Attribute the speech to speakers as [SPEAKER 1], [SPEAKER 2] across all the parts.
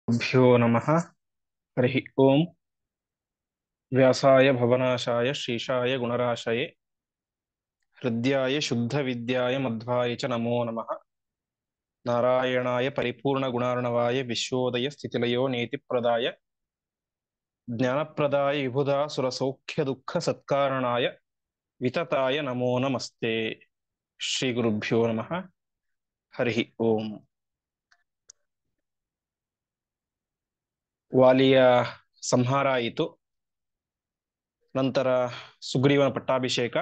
[SPEAKER 1] गुरुभ्यो नमः। हरि ओम। व्यासाय भवनाशाय श्रीशाय गुणराशये हृद्याय शुद्धविद्याय मध्वाय च नमो नमः। नारायणाय परिपूर्णगुणार्णवाय विश्वोदय स्थितिलयो नीतिप्रदाय ज्ञानप्रदाय विबुधा सुरसौख्यदुःखसत्कारणाय वितताय नमो नमस्ते। श्रीगुरुभ्यो नमः। हरि ओम। ವಾಲಿಯ ಸಂಹಾರ ಆಯಿತು. ನಂತರ ಸುಗ್ರೀವನ ಪಟ್ಟಾಭಿಷೇಕ,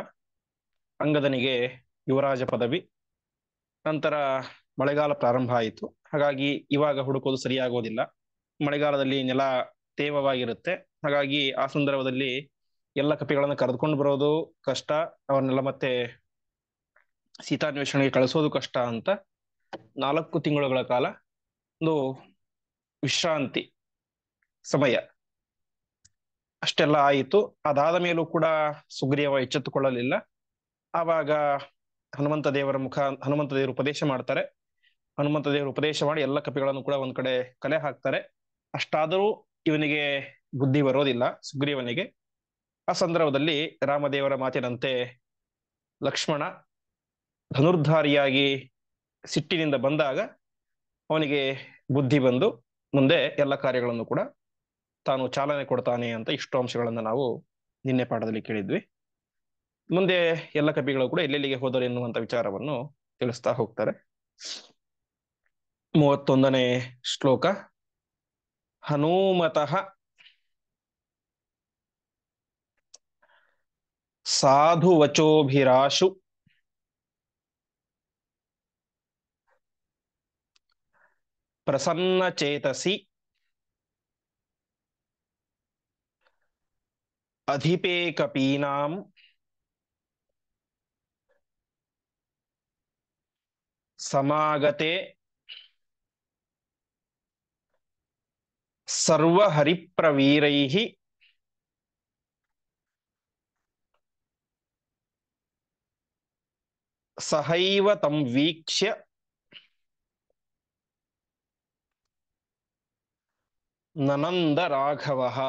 [SPEAKER 1] ಅಂಗದನಿಗೆ ಯುವರಾಜ ಪದವಿ. ನಂತರ ಮಳೆಗಾಲ ಪ್ರಾರಂಭ ಆಯಿತು. ಹಾಗಾಗಿ ಇವಾಗ ಹುಡುಕೋದು ಸರಿಯಾಗೋದಿಲ್ಲ. ಮಳೆಗಾಲದಲ್ಲಿ ನೆಲ ತೇವವಾಗಿರುತ್ತೆ. ಹಾಗಾಗಿ ಆ ಸಂದರ್ಭದಲ್ಲಿ ಎಲ್ಲ ಕಪಿಗಳನ್ನು ಕರೆದುಕೊಂಡು ಬರೋದು ಕಷ್ಟ, ಅವನ್ನೆಲ್ಲ ಮತ್ತೆ ಸೀತಾನ್ವೇಷಣೆಗೆ ಕಳಿಸೋದು ಕಷ್ಟ ಅಂತ 4 ತಿಂಗಳುಗಳ ಕಾಲ ಒಂದು ವಿಶ್ರಾಂತಿ ಸಮಯ ಅಷ್ಟೆಲ್ಲ ಆಯಿತು. ಅದಾದ ಮೇಲೂ ಕೂಡ ಸುಗ್ರೀವ ಎಚ್ಚೆತ್ತುಕೊಳ್ಳಲಿಲ್ಲ. ಆವಾಗ ಹನುಮಂತ ದೇವರು ಉಪದೇಶ ಮಾಡ್ತಾರೆ. ಹನುಮಂತ ದೇವರು ಉಪದೇಶ ಮಾಡಿ ಎಲ್ಲ ಕಪಿಗಳನ್ನು ಕೂಡ ಒಂದ್ ಕಡೆ ಕಲೆ ಹಾಕ್ತಾರೆ. ಅಷ್ಟಾದರೂ ಇವನಿಗೆ ಬುದ್ಧಿ ಬರೋದಿಲ್ಲ, ಸುಗ್ರೀವನಿಗೆ. ಆ ಸಂದರ್ಭದಲ್ಲಿ ರಾಮದೇವರ ಮಾತಿನಂತೆ ಲಕ್ಷ್ಮಣ ಧನುರ್ಧಾರಿಯಾಗಿ ಸಿಟ್ಟಿನಿಂದ ಬಂದಾಗ ಅವನಿಗೆ ಬುದ್ಧಿ ಬಂದು ಮುಂದೆ ಎಲ್ಲ ಕಾರ್ಯಗಳನ್ನು ಕೂಡ ತಾನು ಚಾಲನೆ ಕೊಡ್ತಾನೆ ಅಂತ ಇಷ್ಟು ಅಂಶಗಳನ್ನು ನಾವು ನಿನ್ನೆ ಪಾಠದಲ್ಲಿ ಕೇಳಿದ್ವಿ. ಮುಂದೆ ಎಲ್ಲ ಕಪಿಗಳು ಕೂಡ ಎಲ್ಲೆಲ್ಲಿಗೆ ಹೋದರು ಎನ್ನುವಂತ ವಿಚಾರವನ್ನು ತಿಳಿಸ್ತಾ ಹೋಗ್ತಾರೆ. 31ನೇ ಶ್ಲೋಕ. ಹನುಮತಃ ಸಾಧುವಚೋಭಿರಾಶು ಪ್ರಸನ್ನಚೇತಸಿ ಅಧಿಪೇ ಕಪೀನಾಂ ಸಮಾಗತೆ ಸರ್ವಹರಿಪ್ರವೀರೈಃ ಸಹೈವ ತಂ ವೀಕ್ಷ್ಯ ನನಂದ ರಾಘವಃ.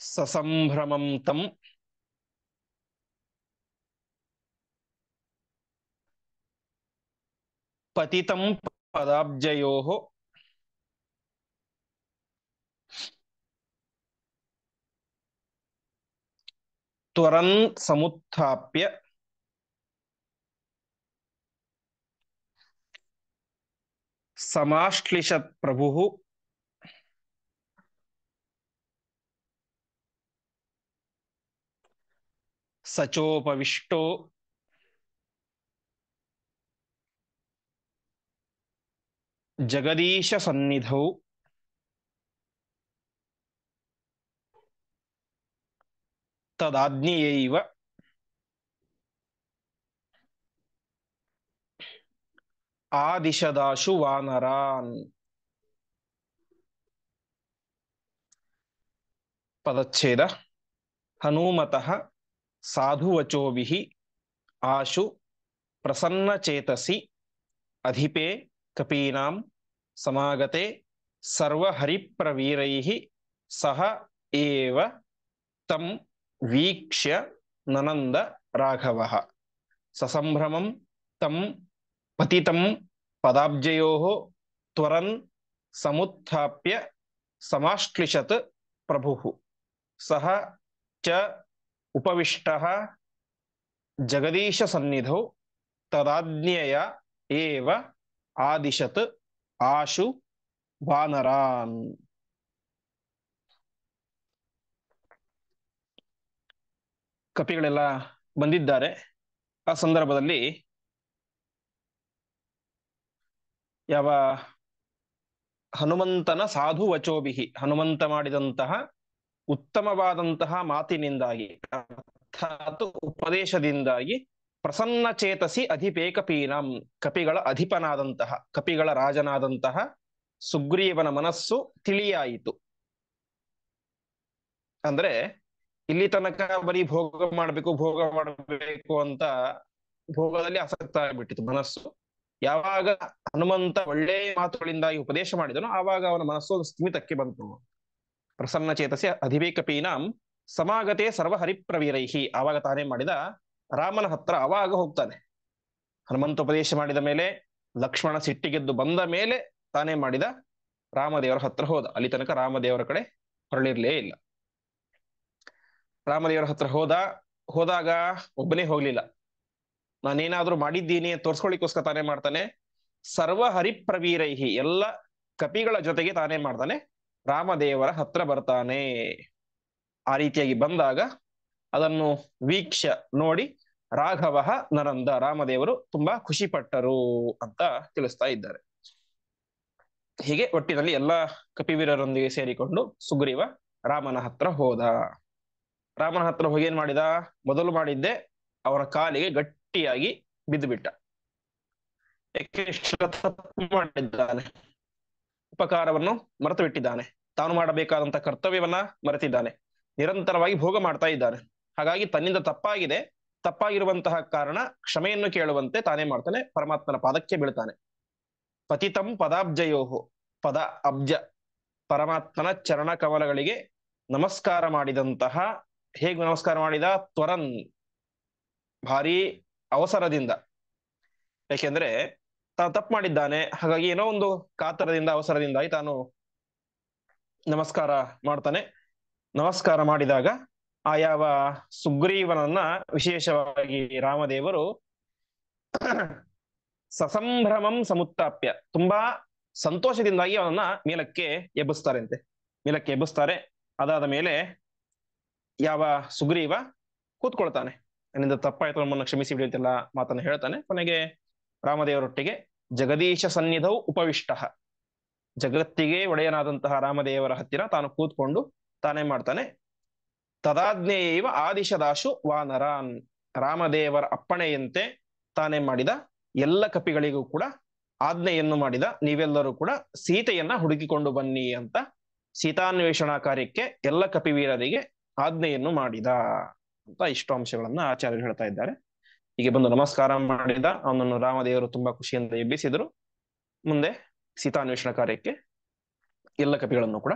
[SPEAKER 1] ಸಸಂಭ್ರಮಂ ತಂ ಪತಿತಂ ಪದಾಬ್ಜಯೋಃ ತ್ವರನ್ ಸಮುತ್ಥಾಪ್ಯ ಸಮಾಶ್ಲಿಷತ್ ಪ್ರಭುಃ ಸಚೋಪವಿಷ್ಟೋ ಜಗದೀಶ ಸನ್ನಿಧೌ ತದಾಜ್ಞೆಯೈವ ಆದಿಶದಾಶು ವಾನರಾನ್. ಪದಚ್ಛೇದ. ಹನುಮತಃ ಸಾಧುವಚೋಭಿಃ ಆಶು ಪ್ರಸನ್ನಚೇತಸಿ ಅಧಿಪೇ ಕಪೀನಾಂ ಸಮಾಗತೆ ಸರ್ವಹರಿಪ್ರವೀರೈಃ ಸಹ ಏವ ತಂ ವೀಕ್ಷ್ಯ ನನಂದ ರಾಘವಃ. ಸಸಂಭ್ರಮಂ ತಂ ಪತಿತಂ ಪದಾಬ್ಜಯೋಃ ತ್ವರನ್ ಸಮುತ್ಥಾಪ್ಯ ಸಮಾಶ್ಲಿಷತ್ ಪ್ರಭುಃ ಸಹ ಚ ಉಪವಿಷ್ಟಃ ಜಗದೀಶ ಸನ್ನಿಧೌ ತದಾಜ್ಞೆಯ ಏವ ಆದಿಶತ್ ಆಶು ವಾನರಾನ್. ಕಪಿಗಳೆಲ್ಲ ಬಂದಿದ್ದಾರೆ. ಆ ಸಂದರ್ಭದಲ್ಲಿ ಯಾವ ಹನುಮಂತನ ಸಾಧು ವಚೋಭಿಹಿ, ಹನುಮಂತ ಮಾಡಿದಂತಹ ಉತ್ತಮವಾದಂತಹ ಮಾತಿನಿಂದಾಗಿ ಅರ್ಥಾತ್ ಉಪದೇಶದಿಂದಾಗಿ ಪ್ರಸನ್ನ ಚೇತಸಿ ಅಧಿಪೇ ಕಪೀನಾಂ, ಕಪಿಗಳ ಅಧಿಪನಾದಂತಹ ಕಪಿಗಳ ರಾಜನಾದಂತಹ ಸುಗ್ರೀವನ ಮನಸ್ಸು ತಿಳಿಯಾಯಿತು. ಅಂದ್ರೆ ಇಲ್ಲಿ ತನಕ ಬರೀ ಭೋಗ ಮಾಡಬೇಕು ಅಂತ ಭೋಗದಲ್ಲಿ ಆಸಕ್ತ ಆಗ್ಬಿಟ್ಟಿತ್ತು ಮನಸ್ಸು. ಯಾವಾಗ ಹನುಮಂತ ಒಳ್ಳೆ ಮಾತುಗಳಿಂದಾಗಿ ಉಪದೇಶ ಮಾಡಿದನೋ ಆವಾಗ ಅವನ ಮನಸ್ಸು ಒಂದು ಸ್ಥಿಮಿತಕ್ಕೆ ಬಂತು. ಪ್ರಸನ್ನ ಚೇತಸ್ಯ ಅಧಿವೇಕಪೀನಾಂ ಸಮಾಗತೆ ಸರ್ವಹರಿಪ್ರವೀರೈಹಿ. ಆವಾಗ ತಾನೇ ಮಾಡಿದ ರಾಮನ ಹತ್ರ ಆವಾಗ ಹೋಗ್ತಾನೆ. ಹನುಮಂತ ಉಪದೇಶ ಮಾಡಿದ ಮೇಲೆ, ಲಕ್ಷ್ಮಣ ಸಿಟ್ಟಿಗೆದ್ದು ಬಂದ ಮೇಲೆ ತಾನೇ ಮಾಡಿದ ರಾಮದೇವರ ಹತ್ರ ಹೋದ. ಅಲ್ಲಿ ತನಕ ರಾಮದೇವರ ಕಡೆ ಹೊರಳಿರ್ಲೇ ಇಲ್ಲ. ರಾಮದೇವರ ಹತ್ರ ಹೋದಾಗ ಒಬ್ಬನೇ ಹೋಗ್ಲಿಲ್ಲ. ನಾನೇನಾದ್ರೂ ಮಾಡಿದ್ದೀನಿ ತೋರ್ಸ್ಕೊಳ್ಳಿಕ್ಕೋಸ್ಕರ ತಾನೇ ಮಾಡ್ತಾನೆ. ಸರ್ವ ಹರಿಪ್ರವೀರೈಹಿ, ಎಲ್ಲ ಕಪಿಗಳ ಜೊತೆಗೆ ತಾನೇ ಮಾಡ್ತಾನೆ, ರಾಮದೇವರ ಹತ್ರ ಬರ್ತಾನೆ. ಆ ರೀತಿಯಾಗಿ ಬಂದಾಗ ಅದನ್ನು ವೀಕ್ಷ ನೋಡಿ ರಾಘವ ನರಂದ, ರಾಮದೇವರು ತುಂಬಾ ಖುಷಿ ಪಟ್ಟರು ಅಂತ ತಿಳಿಸ್ತಾ ಇದ್ದಾರೆ. ಹೀಗೆ ಒಟ್ಟಿನಲ್ಲಿ ಎಲ್ಲ ಕಪಿವೀರರೊಂದಿಗೆ ಸೇರಿಕೊಂಡು ಸುಗ್ರೀವ ರಾಮನ ಹತ್ರ ಹೋದ. ರಾಮನ ಹತ್ರ ಹೋಗಿ ಏನ್ ಮಾಡಿದ? ಮೊದಲು ಮಾಡಿದ್ದೆ ಅವರ ಕಾಲಿಗೆ ಗಟ್ಟಿಯಾಗಿ ಬಿದ್ದು ಬಿಟ್ಟ. ಯಾಕೆ? ತಪ್ಪು ಮಾಡಿದ್ದಾನೆ, ಉಪಕಾರವನ್ನು ಮರೆತು ಬಿಟ್ಟಿದ್ದಾನೆ, ತಾನು ಮಾಡಬೇಕಾದಂತ ಕರ್ತವ್ಯವನ್ನ ಮರೆತಿದ್ದಾನೆ, ನಿರಂತರವಾಗಿ ಭೋಗ ಮಾಡ್ತಾ ಇದ್ದಾನೆ. ಹಾಗಾಗಿ ತನ್ನಿಂದ ತಪ್ಪಾಗಿರುವಂತಹ ಕಾರಣ ಕ್ಷಮೆಯನ್ನು ಕೇಳುವಂತೆ ತಾನೇ ಮಾಡ್ತಾನೆ, ಪರಮಾತ್ಮನ ಪಾದಕ್ಕೆ ಬೀಳ್ತಾನೆ. ಪತಿತಂ ಪದಾಬ್ಜಯೋಹು, ಪದ ಅಬ್ಜ ಪರಮಾತ್ಮನ ಚರಣ ಕಮಲಗಳಿಗೆ ನಮಸ್ಕಾರ ಮಾಡಿದಂತಹ, ಹೇಗೆ ನಮಸ್ಕಾರ ಮಾಡಿದ? ತ್ವರನ್, ಭಾರಿ ಅವಸರದಿಂದ. ಯಾಕೆಂದ್ರೆ ತಾನು ತಪ್ಪು ಮಾಡಿದ್ದಾನೆ, ಹಾಗಾಗಿ ಏನೋ ಒಂದು ಕಾತರದಿಂದ ಅವಸರದಿಂದಾಗಿ ತಾನು ನಮಸ್ಕಾರ ಮಾಡ್ತಾನೆ. ನಮಸ್ಕಾರ ಮಾಡಿದಾಗ ಆ ಯಾವ ಸುಗ್ರೀವನನ್ನ ವಿಶೇಷವಾಗಿ ರಾಮದೇವರು ಸಸಂಭ್ರಮಂ ಸಮುತ್ತಾಪ್ಯ, ತುಂಬಾ ಸಂತೋಷದಿಂದಾಗಿ ಅವನನ್ನ ಮೇಲಕ್ಕೆ ಎಬ್ಬಿಸ್ತಾರೆ. ಅದಾದ ಮೇಲೆ ಯಾವ ಸುಗ್ರೀವ ಕೂತ್ಕೊಳ್ತಾನೆ. ನನ್ನಿಂದ ತಪ್ಪಾಯ್ತು, ನಮ್ಮನ್ನು ಕ್ಷಮಿಸಿ ಬಿಡಿ ಅಂತೆಲ್ಲ ಮಾತನ್ನು ಹೇಳ್ತಾನೆ. ಕೊನೆಗೆ ರಾಮದೇವರೊಟ್ಟಿಗೆ ಜಗದೀಶ ಸನ್ನಿಧೌ ಉಪವಿಷ್ಟ, ಜಗತ್ತಿಗೆ ಒಡೆಯನಾದಂತಹ ರಾಮದೇವರ ಹತ್ತಿರ ತಾನು ಕೂತ್ಕೊಂಡು ತಾನೇ ಮಾಡ್ತಾನೆ. ತದಾಜ್ಞೇಯವ ಆದಿಶದಾಶು ವಾನರಾನ್, ರಾಮದೇವರ ಅಪ್ಪಣೆಯಂತೆ ತಾನೇ ಮಾಡಿದ ಎಲ್ಲ ಕಪಿಗಳಿಗೂ ಕೂಡ ಆಜ್ಞೆಯನ್ನು ಮಾಡಿದ, ನೀವೆಲ್ಲರೂ ಕೂಡ ಸೀತೆಯನ್ನ ಹುಡುಕಿಕೊಂಡು ಬನ್ನಿ ಅಂತ ಸೀತಾನ್ವೇಷಣಾ ಕಾರ್ಯಕ್ಕೆ ಎಲ್ಲ ಕಪಿವೀರರಿಗೆ ಆಜ್ಞೆಯನ್ನು ಮಾಡಿದ ಅಂತ ಇಷ್ಟು ಅಂಶಗಳನ್ನ ಆಚಾರ್ಯರು ಹೇಳ್ತಾ ಇದ್ದಾರೆ. ಹೀಗೆ ಬಂದು ನಮಸ್ಕಾರ ಮಾಡಿದ ಅವನನ್ನು ರಾಮದೇವರು ತುಂಬಾ ಖುಷಿಯಿಂದ ಎಬ್ಬಿಸಿದರು. ಮುಂದೆ ಸೀತಾನ್ವೇಷಣಾ ಕಾರ್ಯಕ್ಕೆ ಎಲ್ಲ ಕಪಿಗಳನ್ನು ಕೂಡ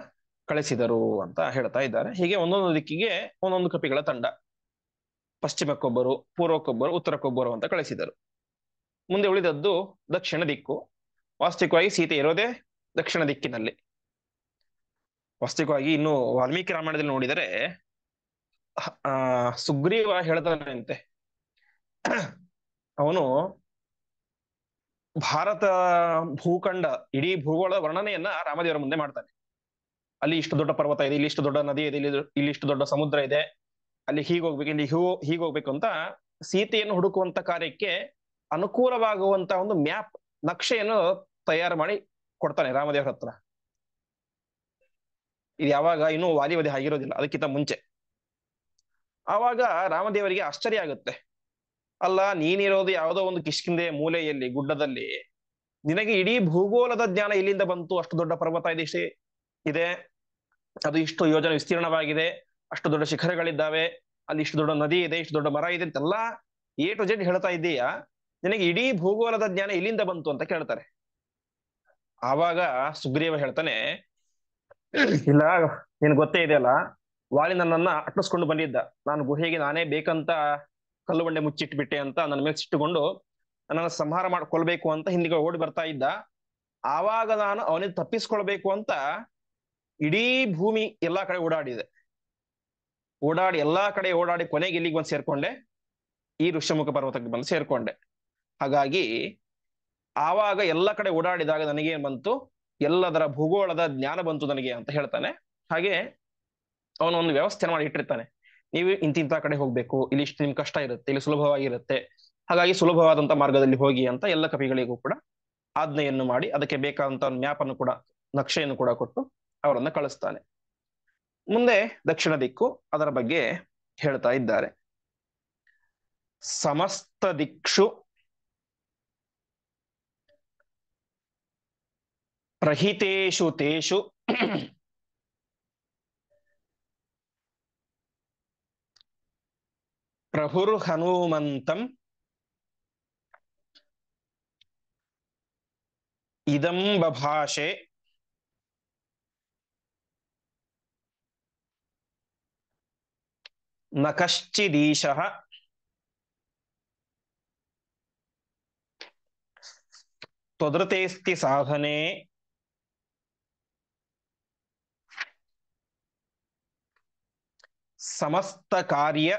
[SPEAKER 1] ಕಳಿಸಿದರು ಅಂತ ಹೇಳ್ತಾ ಇದ್ದಾರೆ. ಹೀಗೆ ಒಂದೊಂದು ದಿಕ್ಕಿಗೆ ಒಂದೊಂದು ಕಪಿಗಳ ತಂಡ, ಪಶ್ಚಿಮಕ್ಕೊಬ್ಬರು, ಪೂರ್ವಕ್ಕೊಬ್ಬರು, ಉತ್ತರಕ್ಕೊಬ್ಬರು ಅಂತ ಕಳಿಸಿದರು. ಮುಂದೆ ಉಳಿದದ್ದು ದಕ್ಷಿಣ ದಿಕ್ಕು. ವಾಸ್ತವಿಕವಾಗಿ ಸೀತೆ ಇರೋದೇ ದಕ್ಷಿಣ ದಿಕ್ಕಿನಲ್ಲಿ. ವಾಸ್ತವಿಕವಾಗಿ ಇನ್ನು ವಾಲ್ಮೀಕಿ ರಾಮಾಯಣದಲ್ಲಿ ನೋಡಿದರೆ ಸುಗ್ರೀವ ಹೇಳ್ತಾನಂತೆ, ಅವನು ಭಾರತ ಭೂಖಂಡ ಇಡೀ ಭೂಗೋಳದ ವರ್ಣನೆಯನ್ನ ರಾಮದೇವರ ಮುಂದೆ ಮಾಡ್ತಾನೆ. ಅಲ್ಲಿ ಇಷ್ಟು ದೊಡ್ಡ ಪರ್ವತ ಇದೆ, ಇಲ್ಲಿ ಇಷ್ಟು ದೊಡ್ಡ ನದಿ ಇದೆ, ಇಲ್ಲಿ ಇಷ್ಟು ದೊಡ್ಡ ಸಮುದ್ರ ಇದೆ, ಅಲ್ಲಿ ಹೀಗೋಗ್ಬೇಕು, ಇಲ್ಲಿ ಹೀಗೋಗ್ಬೇಕು ಅಂತ ಸೀತೆಯನ್ನು ಹುಡುಕುವಂತ ಕಾರ್ಯಕ್ಕೆ ಅನುಕೂಲವಾಗುವಂತ ಒಂದು ಮ್ಯಾಪ್, ನಕ್ಷೆಯನ್ನು ತಯಾರು ಮಾಡಿ ಕೊಡ್ತಾನೆ ರಾಮದೇವರ ಹತ್ರ. ಇದು ಯಾವಾಗ? ಇನ್ನೂ ವಾಲಿವಧೆ ಆಗಿರೋದಿಲ್ಲ, ಅದಕ್ಕಿಂತ ಮುಂಚೆ. ಆವಾಗ ರಾಮದೇವರಿಗೆ ಆಶ್ಚರ್ಯ ಆಗುತ್ತೆ. ಅಲ್ಲ, ನೀನಿರೋದು ಯಾವುದೋ ಒಂದು ಕಿಷ್ಕಿಂದೆ ಮೂಲೆಯಲ್ಲಿ, ಗುಡ್ಡದಲ್ಲಿ, ನಿನಗೆ ಇಡೀ ಭೂಗೋಳದ ಜ್ಞಾನ ಎಲ್ಲಿಂದ ಬಂತು? ಅಷ್ಟು ದೊಡ್ಡ ಪರ್ವತ ಇದೆ, ಅದು ಇಷ್ಟು ಯೋಜನೆ ವಿಸ್ತೀರ್ಣವಾಗಿದೆ, ಅಷ್ಟು ದೊಡ್ಡ ಶಿಖರಗಳಿದ್ದಾವೆ, ಅಲ್ಲಿ ಇಷ್ಟು ದೊಡ್ಡ ನದಿ ಇದೆ, ಇಷ್ಟು ದೊಡ್ಡ ಮರ ಇದೆ ಅಂತೆಲ್ಲ A to Z ಹೇಳ್ತಾ ಇದ್ದೀಯಾ, ನಿನಗೆ ಇಡೀ ಭೂಗೋಳದ ಜ್ಞಾನ ಎಲ್ಲಿಂದ ಬಂತು ಅಂತ ಕೇಳ್ತಾರೆ. ಆವಾಗ ಸುಗ್ರೀವ ಹೇಳ್ತಾನೆ, ಇಲ್ಲ, ನಿನ್ ಗೊತ್ತೇ ಇದೆಯಲ್ಲ, ವಾಲಿ ನನ್ನನ್ನ ಅಟ್ಟಿಸ್ಕೊಂಡು ಬಂದಿದ್ದ, ನಾನು ಗುಹೆಗೆ ನಾನೇ ಬೇಕಂತ ಕಲ್ಲು ಬಂಡೆ ಮುಚ್ಚಿಟ್ಬಿಟ್ಟೆ ಅಂತ ನನ್ನ ಮೇಲೆ ಸಿಟ್ಟುಕೊಂಡು ನನ್ನನ್ನು ಸಂಹಾರ ಮಾಡ್ಕೊಳ್ಬೇಕು ಅಂತ ಹಿಂದಿಗೆ ಓಡಿ ಬರ್ತಾ ಇದ್ದ. ಆವಾಗ ನಾನು ಅವನಿಗೆ ತಪ್ಪಿಸ್ಕೊಳ್ಬೇಕು ಅಂತ ಇಡೀ ಭೂಮಿ ಎಲ್ಲಾ ಕಡೆ ಓಡಾಡಿ ಕೊನೆಗೆ ಇಲ್ಲಿಗೆ ಬಂದು ಸೇರ್ಕೊಂಡೆ, ಈ ಋಷ್ಯಮುಖ ಪರ್ವತಕ್ಕೆ ಬಂದು ಸೇರ್ಕೊಂಡೆ. ಹಾಗಾಗಿ ಆವಾಗ ಎಲ್ಲ ಕಡೆ ಓಡಾಡಿದಾಗ ನನಗೇನ್ ಬಂತು? ಎಲ್ಲದರ ಭೂಗೋಳದ ಜ್ಞಾನ ಬಂತು ನನಗೆ ಅಂತ ಹೇಳ್ತಾನೆ. ಹಾಗೆ ಅವನು ಒಂದು ವ್ಯವಸ್ಥೆ ಮಾಡಿ ಇಟ್ಟಿರ್ತಾನೆ. ನೀವು ಇಂತಿಂತ ಕಡೆ ಹೋಗ್ಬೇಕು, ಇಲ್ಲಿ ಇಷ್ಟು ನಿಮ್ಗೆ ಕಷ್ಟ ಇರುತ್ತೆ, ಇಲ್ಲಿ ಸುಲಭವಾಗಿರುತ್ತೆ, ಹಾಗಾಗಿ ಸುಲಭವಾದಂತ ಮಾರ್ಗದಲ್ಲಿ ಹೋಗಿ ಅಂತ ಎಲ್ಲ ಕಪಿಗಳಿಗೂ ಕೂಡ ಆಜ್ಞೆಯನ್ನು ಮಾಡಿ ಅದಕ್ಕೆ ಬೇಕಾದಂತ ಒಂದು ಮ್ಯಾಪ್ ಅನ್ನು ಕೂಡ, ನಕ್ಷೆಯನ್ನು ಕೂಡ ಕೊಟ್ಟು ಅವರನ್ನ ಕಳಿಸ್ತಾನೆ. ಮುಂದೆ ದಕ್ಷಿಣ ದಿಕ್ಕು, ಅದರ ಬಗ್ಗೆ ಹೇಳ್ತಾ ಇದ್ದಾರೆ. ಸಮಸ್ತ ದಿಕ್ಷು ಪ್ರಹಿತೇಷು ತೇಷು ಪ್ರಹುರ್ ಹನುಮಂತಂ ಇದಂ ಬಭಾಷೆ ನ ಕಶ್ಚಿದೀಶಃ ತ್ವದೃತೇಸ್ತಿ ಸಾಧನೆ ಸಮಸ್ತ ಕಾರ್ಯ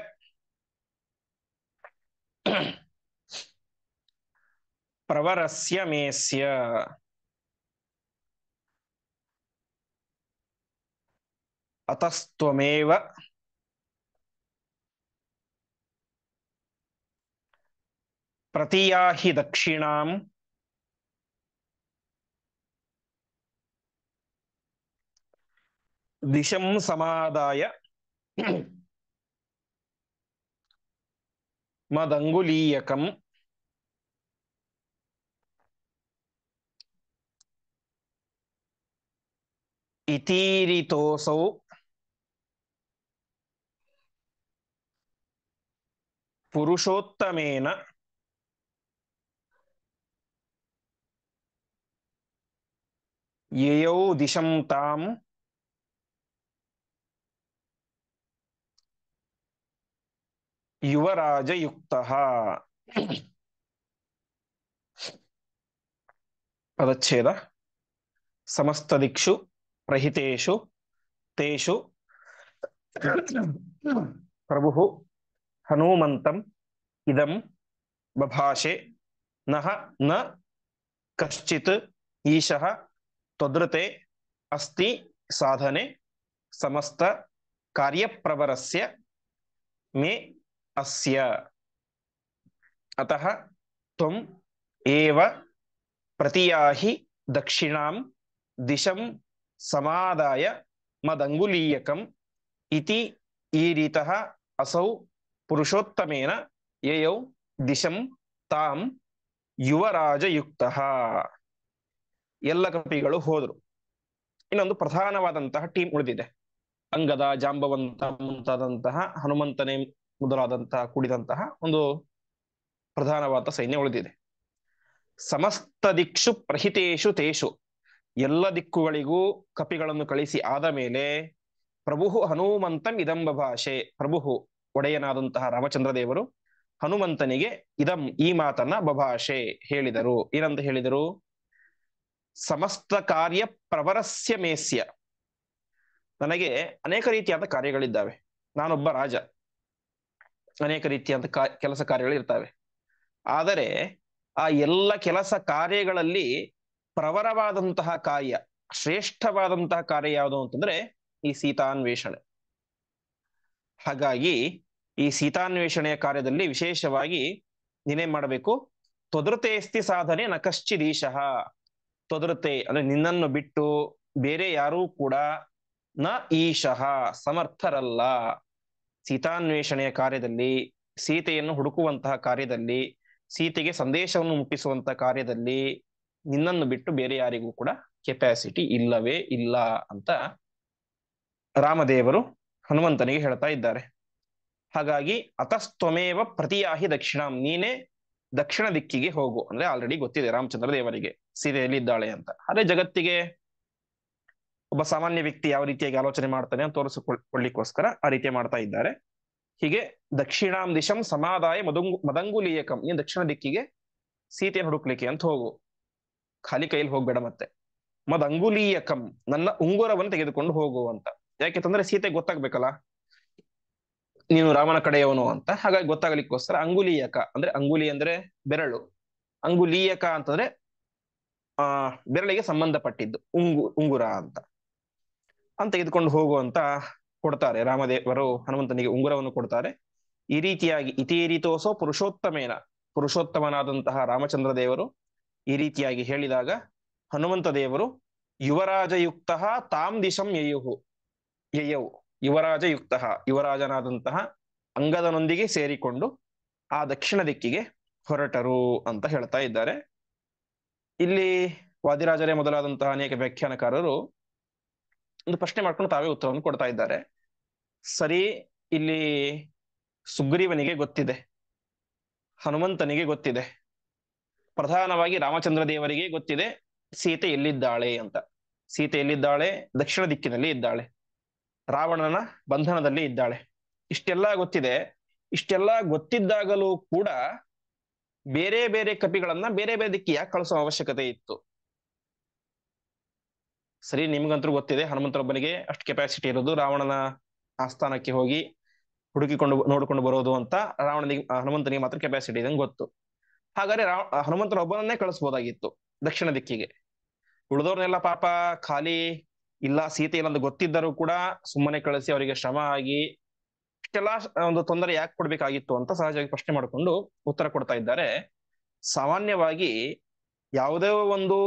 [SPEAKER 1] ಪ್ರವರಸ್ಯ ಮೇಸ್ಯ. ಅತಸ್ತ್ವಮೇವ ಪ್ರತಿಯಾಹಿ ದಕ್ಷಿಣಾಂ ದಿಶಂ ಸಮಾದಾಯ ಮದಂಗುಲೀಯಕಂ ಇತೀರಿತೋಸೌ ಪುರುಷೋತ್ತಮೇನ ಯಯೌ ದಿಶಂ ತಾಂ ಯುವರಾಜಯುಕ್ತಃ. ಪದಚ್ಛೇದ. ಸಮಸ್ತ ದಿಕ್ಷು ಪ್ರಹಿತೇಷು ತೇಷು ಪ್ರಭುಃ ಹನುಮಂತಂ ಇದಂ ಬಭಾಷೆ ನಃ ನ ಕಶ್ಚಿತ್ ಈಶಃ ತ್ವದೃತೆ ಅಸ್ತಿ ಸಾಧನೆ ಸಮಸ್ತ ಕಾರ್ಯಪ್ರವರಸ್ಯ ಮೇ ಅಸ್ಯ. ಅತಃ ತ್ವಂ ಏವ ಪ್ರತಿಯಾಹಿ ದಕ್ಷಿಣಾಂ ದಿಶಂ ಸಮಾದಾಯ ಮದಂಗುಲೀಯಕಂ ಇತಿ ಈರಿತಃ ಅಸೌ ಪುರುಷೋತ್ತಮೇನ ಯಯೌ ದಿಶಂ ತಾಂ ಯುವರಾಜಯುಕ್ತಃ. ಎಲ್ಲ ಕಪಿಗಳು ಹೋದರು. ಇನ್ನೊಂದು ಪ್ರಧಾನವಾದಂತಹ ಟೀಮ್ ಉಳಿದಿದೆ. ಅಂಗದ, ಜಾಂಬವಂತ ಮುಂತಾದಂತಹ, ಹನುಮಂತನೇ ಮೊದಲಾದಂತಹ ಕೂಡಿದಂತಹ ಒಂದು ಪ್ರಧಾನವಾದ ಸೈನ್ಯ ಉಳಿದಿದೆ. ಸಮಸ್ತ ದಿಕ್ಷು ಪ್ರಹಿತೇಷು ತೇಷು, ಎಲ್ಲ ದಿಕ್ಕುಗಳಿಗೂ ಕಪಿಗಳನ್ನು ಕಳಿಸಿ ಆದ ಮೇಲೆ ಪ್ರಭು ಹನುಮಂತಂ ಇದಂ ಬಭಾಷೆ, ಪ್ರಭು ಒಡೆಯನಾದಂತಹ ರಾಮಚಂದ್ರ ದೇವರು ಹನುಮಂತನಿಗೆ ಇದಂ ಈ ಮಾತನ್ನ ಬಭಾಷೆ ಹೇಳಿದರು. ಏನಂತ ಹೇಳಿದರು? ಸಮಸ್ತ ಕಾರ್ಯ ಪ್ರವರಸ್ಯ ಮೇಸ್ಯ, ನನಗೆ ಅನೇಕ ರೀತಿಯಾದ ಕಾರ್ಯಗಳಿದ್ದಾವೆ, ನಾನೊಬ್ಬ ರಾಜ, ಅನೇಕ ರೀತಿಯಾದ ಕೆಲಸ ಕಾರ್ಯಗಳು ಇರ್ತವೆ. ಆದರೆ ಆ ಎಲ್ಲ ಕೆಲಸ ಕಾರ್ಯಗಳಲ್ಲಿ ಪ್ರವರವಾದಂತಹ ಕಾರ್ಯ, ಶ್ರೇಷ್ಠವಾದಂತಹ ಕಾರ್ಯ ಯಾವುದು ಅಂತಂದ್ರೆ ಈ ಸೀತಾನ್ವೇಷಣೆ. ಹಾಗಾಗಿ ಈ ಸೀತಾನ್ವೇಷಣೆಯ ಕಾರ್ಯದಲ್ಲಿ ವಿಶೇಷವಾಗಿ ನೀನೇನ್ ಮಾಡಬೇಕು? ತ್ವದೃತೇಸ್ತಿ ಸಾಧನೆ ನ ಕಶ್ಚಿದೀಶಃ. ತ್ವದೃತೆ ಅಂದ್ರೆ ನಿನ್ನನ್ನು ಬಿಟ್ಟು ಬೇರೆ ಯಾರೂ ಕೂಡ ನ ಈಶಃ ಸಮರ್ಥರಲ್ಲ. ಸೀತಾನ್ವೇಷಣೆಯ ಕಾರ್ಯದಲ್ಲಿ, ಸೀತೆಯನ್ನು ಹುಡುಕುವಂತಹ ಕಾರ್ಯದಲ್ಲಿ, ಸೀತೆಗೆ ಸಂದೇಶವನ್ನು ಮುಟ್ಟಿಸುವಂತಹ ಕಾರ್ಯದಲ್ಲಿ ನಿನ್ನನ್ನು ಬಿಟ್ಟು ಬೇರೆ ಯಾರಿಗೂ ಕೂಡ ಕೆಪಾಸಿಟಿ ಇಲ್ಲವೇ ಇಲ್ಲ ಅಂತ ರಾಮದೇವರು ಹನುಮಂತನಿಗೆ ಹೇಳ್ತಾ ಇದ್ದಾರೆ. ಹಾಗಾಗಿ ಅತಸ್ತ್ವಮೇವ ಪ್ರತಿಯಾಹಿ ದಕ್ಷಿಣಾಂ, ನೀನೇ ದಕ್ಷಿಣ ದಿಕ್ಕಿಗೆ ಹೋಗು. ಅಂದ್ರೆ ಆಲ್ರೆಡಿ ಗೊತ್ತಿದೆ ರಾಮಚಂದ್ರ ದೇವರಿಗೆ ಸೀತೆಯಲ್ಲಿ ಇದ್ದಾಳೆ ಅಂತ. ಅದೇ ಜಗತ್ತಿಗೆ ಒಬ್ಬ ಸಾಮಾನ್ಯ ವ್ಯಕ್ತಿ ಯಾವ ರೀತಿಯಾಗಿ ಆಲೋಚನೆ ಮಾಡ್ತಾನೆ ಅಂತ ತೋರಿಸಿಕೊಳ್ಳಿಕ್ಕೋಸ್ಕರ ಆ ರೀತಿ ಮಾಡ್ತಾ ಇದ್ದಾರೆ. ಹೀಗೆ ದಕ್ಷಿಣಾಂ ದಿಶಂ ಸಮಾದಾಯ ಮದಂಗುಲೀಯಕಂ, ನೀನ್ ದಕ್ಷಿಣ ದಿಕ್ಕಿಗೆ ಸೀತೆಯನ್ನು ಹುಡುಕ್ಲಿಕ್ಕೆ ಅಂತ ಹೋಗು, ಖಾಲಿ ಕೈಲಿ ಹೋಗ್ಬೇಡ. ಮತ್ತೆ ಮದಂಗುಲೀಯಕಂ, ನನ್ನ ಉಂಗುರವನ್ನು ತೆಗೆದುಕೊಂಡು ಹೋಗು ಅಂತ. ಯಾಕೆಂತಂದ್ರೆ ಸೀತೆ ಗೊತ್ತಾಗ್ಬೇಕಲ್ಲ ನೀನು ರಾಮನ ಕಡೆಯವನು ಅಂತ. ಹಾಗಾಗಿ ಗೊತ್ತಾಗಲಿಕ್ಕೋಸ್ಕರ ಅಂಗುಲೀಯಕ ಅಂದ್ರೆ, ಅಂಗುಲಿ ಅಂದ್ರೆ ಬೆರಳು, ಅಂಗುಲೀಯಕ ಅಂತಂದ್ರೆ ಬೆರಳಿಗೆ ಸಂಬಂಧಪಟ್ಟಿದ್ದು ಉಂಗುರ ಅಂತ ತೆಗೆದುಕೊಂಡು ಹೋಗು ಅಂತ ಕೊಡ್ತಾರೆ. ರಾಮದೇವರು ಹನುಮಂತನಿಗೆ ಉಂಗುರವನ್ನು ಕೊಡ್ತಾರೆ. ಈ ರೀತಿಯಾಗಿ ಇತೀರಿತೋಸೋ ಪುರುಷೋತ್ತಮೇನ, ಪುರುಷೋತ್ತಮನಾದಂತಹ ರಾಮಚಂದ್ರ ದೇವರು ಈ ರೀತಿಯಾಗಿ ಹೇಳಿದಾಗ ಹನುಮಂತ ದೇವರು ಯುವರಾಜಯುಕ್ತ ತಾಂ ದಿಶಂ ಯಯೌ, ಯುವರಾಜಯುಕ್ತ, ಯುವರಾಜನಾದಂತಹ ಅಂಗದನೊಂದಿಗೆ ಸೇರಿಕೊಂಡು ಆ ದಕ್ಷಿಣ ದಿಕ್ಕಿಗೆ ಹೊರಟರು ಅಂತ ಹೇಳ್ತಾ ಇದ್ದಾರೆ. ಇಲ್ಲಿ ವಾದಿರಾಜರೇ ಮೊದಲಾದಂತಹ ಅನೇಕ ವ್ಯಾಖ್ಯಾನಕಾರರು ಒಂದು ಪ್ರಶ್ನೆ ಮಾಡ್ಕೊಂಡು ತಾವೇ ಉತ್ತರವನ್ನು ಕೊಡ್ತಾ ಇದ್ದಾರೆ. ಸರಿ, ಇಲ್ಲಿ ಸುಗ್ರೀವನಿಗೆ ಗೊತ್ತಿದೆ, ಹನುಮಂತನಿಗೆ ಗೊತ್ತಿದೆ, ಪ್ರಧಾನವಾಗಿ ರಾಮಚಂದ್ರ ದೇವರಿಗೆ ಗೊತ್ತಿದೆ ಸೀತೆ ಎಲ್ಲಿದ್ದಾಳೆ ಅಂತ. ಸೀತೆ ಎಲ್ಲಿದ್ದಾಳೆ? ದಕ್ಷಿಣ ದಿಕ್ಕಿನಲ್ಲಿ ಇದ್ದಾಳೆ, ರಾವಣನ ಬಂಧನದಲ್ಲಿ ಇದ್ದಾಳೆ. ಇಷ್ಟೆಲ್ಲ ಗೊತ್ತಿದೆ. ಇಷ್ಟೆಲ್ಲ ಗೊತ್ತಿದ್ದಾಗಲೂ ಕೂಡ ಬೇರೆ ಬೇರೆ ಕಪಿಗಳನ್ನ ಬೇರೆ ಬೇರೆ ದಿಕ್ಕಿಗೆ ಯಾಕೆ ಕಳಿಸೋ ಅವಶ್ಯಕತೆ ಇತ್ತು? ಸರಿ, ನಿಮ್ಗಂತೂ ಗೊತ್ತಿದೆ ಹನುಮಂತರೊಬ್ಬನಿಗೆ ಅಷ್ಟು ಕೆಪಾಸಿಟಿ ಇರೋದು, ರಾವಣನ ಆಸ್ಥಾನಕ್ಕೆ ಹೋಗಿ ಹುಡುಕಿಕೊಂಡು ನೋಡಿಕೊಂಡು ಬರೋದು ಅಂತ ಹನುಮಂತನಿಗೆ ಮಾತ್ರ ಕೆಪಾಸಿಟಿ ಇದೆ ಗೊತ್ತು. ಹಾಗಾದ್ರೆ ಹನುಮಂತನ ಒಬ್ಬನನ್ನೇ ಕಳಿಸ್ಬೋದಾಗಿತ್ತು ದಕ್ಷಿಣ ದಿಕ್ಕಿಗೆ. ಉಳಿದವ್ರನ್ನೆಲ್ಲ ಪಾಪ ಖಾಲಿ ಇಲ್ಲ ಸೀತೆ ಇಲ್ಲ ಅಂತ ಗೊತ್ತಿದ್ದರೂ ಕೂಡ ಸುಮ್ಮನೆ ಕಳಿಸಿ ಅವರಿಗೆ ಶ್ರಮ ಆಗಿ ಇಷ್ಟೆಲ್ಲ ಒಂದು ತೊಂದರೆ ಯಾಕೆ ಕೊಡ್ಬೇಕಾಗಿತ್ತು ಅಂತ ಸಹಜವಾಗಿ ಪ್ರಶ್ನೆ ಮಾಡಿಕೊಂಡು ಉತ್ತರ ಕೊಡ್ತಾ ಇದ್ದಾರೆ. ಸಾಮಾನ್ಯವಾಗಿ ಯಾವುದೇ ಒಂದು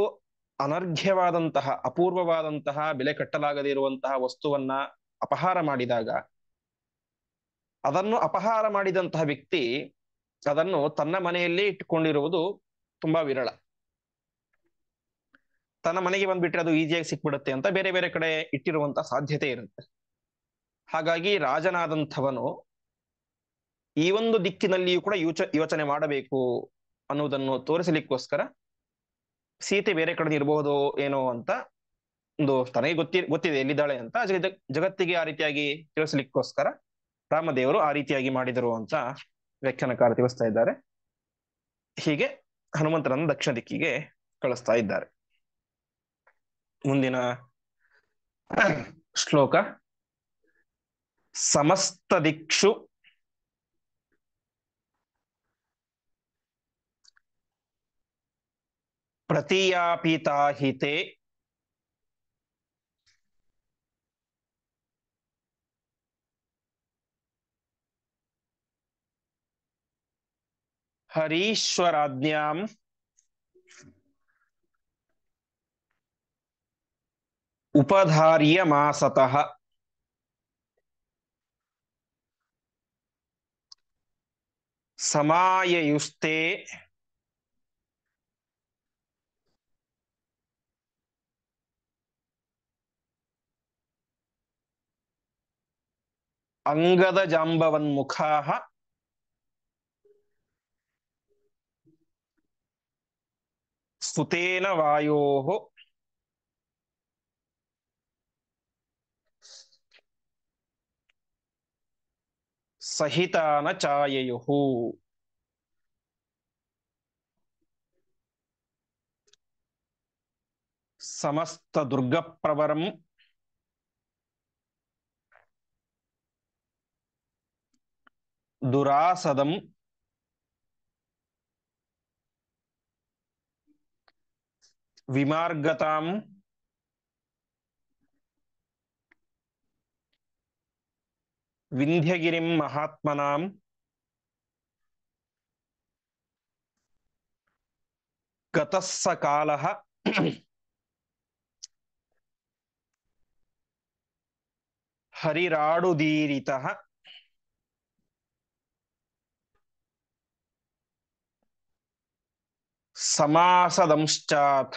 [SPEAKER 1] ಅನರ್ಘ್ಯವಾದಂತಹ ಅಪೂರ್ವವಾದಂತಹ ಬೆಲೆ ಕಟ್ಟಲಾಗದೇ ಇರುವಂತಹ ವಸ್ತುವನ್ನ ಅಪಹಾರ ಮಾಡಿದಾಗ ಅದನ್ನು ಅಪಹಾರ ಮಾಡಿದಂತಹ ವ್ಯಕ್ತಿ ಅದನ್ನು ತನ್ನ ಮನೆಯಲ್ಲೇ ಇಟ್ಟುಕೊಂಡಿರುವುದು ತುಂಬಾ ವಿರಳ. ತನ್ನ ಮನೆಗೆ ಬಂದ್ಬಿಟ್ರೆ ಅದು ಈಸಿಯಾಗಿ ಸಿಕ್ಬಿಡುತ್ತೆ ಅಂತ ಬೇರೆ ಬೇರೆ ಕಡೆ ಇಟ್ಟಿರುವಂತಹ ಸಾಧ್ಯತೆ ಇರುತ್ತೆ. ಹಾಗಾಗಿ ರಾಜನಾದಂಥವನು ಈ ಒಂದು ದಿಕ್ಕಿನಲ್ಲಿಯೂ ಕೂಡ ಯೋಚನೆ ಮಾಡಬೇಕು ಅನ್ನುವುದನ್ನು ತೋರಿಸಲಿಕ್ಕೋಸ್ಕರ ಸೀತೆ ಬೇರೆ ಕಡೆ ಇರಬಹುದು ಏನೋ ಅಂತ ಒಂದು ತನಗೆ ಗೊತ್ತಿದೆ ಎಲ್ಲಿದ್ದಾಳೆ ಅಂತ ಜಗತ್ತಿಗೆ ಆ ರೀತಿಯಾಗಿ ತಿಳಿಸಲಿಕ್ಕೋಸ್ಕರ ರಾಮದೇವರು ಆ ರೀತಿಯಾಗಿ ಮಾಡಿದರು ಅಂತ ವ್ಯಾಖ್ಯಾನಕಾರ ತಿಳಿಸ್ತಾ ಇದ್ದಾರೆ. ಹೀಗೆ ಹನುಮಂತರನ್ನು ದಕ್ಷಿಣ ದಿಕ್ಕಿಗೆ ಕಳಿಸ್ತಾ ಇದ್ದಾರೆ. ಮುಂದಿನ ಶ್ಲೋಕ. ಸಮಸ್ತ ದಿಕ್ಷು ಪ್ರತಿಯಾಪಿತಾಹಿತೆ ಹರೀಶ್ವರಾಜ್ಞಾಂ ಉಪಧಾರ್ಯಮಾಸತಃ ಸಮಾಯಯುಸ್ತೆ ಅಂಗದ ಜಾಂಬವನ್ಮುಖಾಃ ಸ್ತುತೇನ ವಾಯೋಃ ಸಹಿತಾನ ಚಾಯಯುಃ. ಸಮಸ್ತ ದುರ್ಗಪ್ರವರಂ ದುರಾಸದಂ ವಿಮಾರ್ಗತಾಂ ವಿಂಧ್ಯಗಿರಿಂ ಮಹಾತ್ಮನಾಂ ಗತಸ್ಸ ಕಾಲಃ ಹರಿರಾಡುದೀರಿತಃ ಸಮಾಸದಂಶ್ಚಾಥ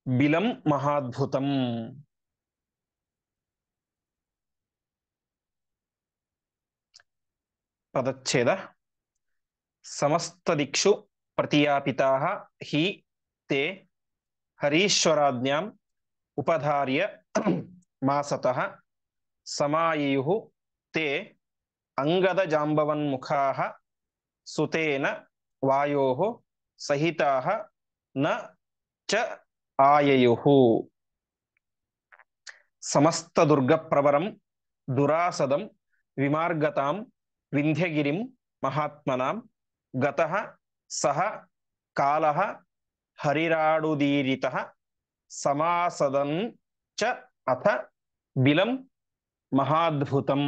[SPEAKER 1] ಬಿಲಂ ಮಹಾದ್ಭುತಂ. ಪದಚ್ಛೇದ. ಸಮಸ್ತ ದಿಕ್ಷು ಪ್ರತಿಯಾಪಿತಾಃ ಹಿ ತೇ ಹರೀಶ್ವರಾಜ್ಞಾಂ ಉಪಧಾರ್ಯ ಮಾಸತಃ ಸಮಾಯಯುಃ ತೇ ಅಂಗದ ಜಾಂಬವನ್ಮುಖಾಃ ಸುತೇನ ವಾಯೋಃ ಸಹಿತಾಃ ನ ಚ ಆಯಯುಃ. ಸಮಸ್ತ ದುರ್ಗಪ್ರವರಂ ದುರಾಸದಂ ವಿಮಾರ್ಗತಾಂ ವಿಂಧ್ಯಗಿರಿಂ ಮಹಾತ್ಮನಾಂ ಗತಃ ಸಹ ಕಾಲಃ ಹರಿರಾಡುದೀರಿತಃ ಸಮಾಸದಂ ಚ ಅಥ ಬಿಲಂ ಮಹಾದ್ಭುತಂ.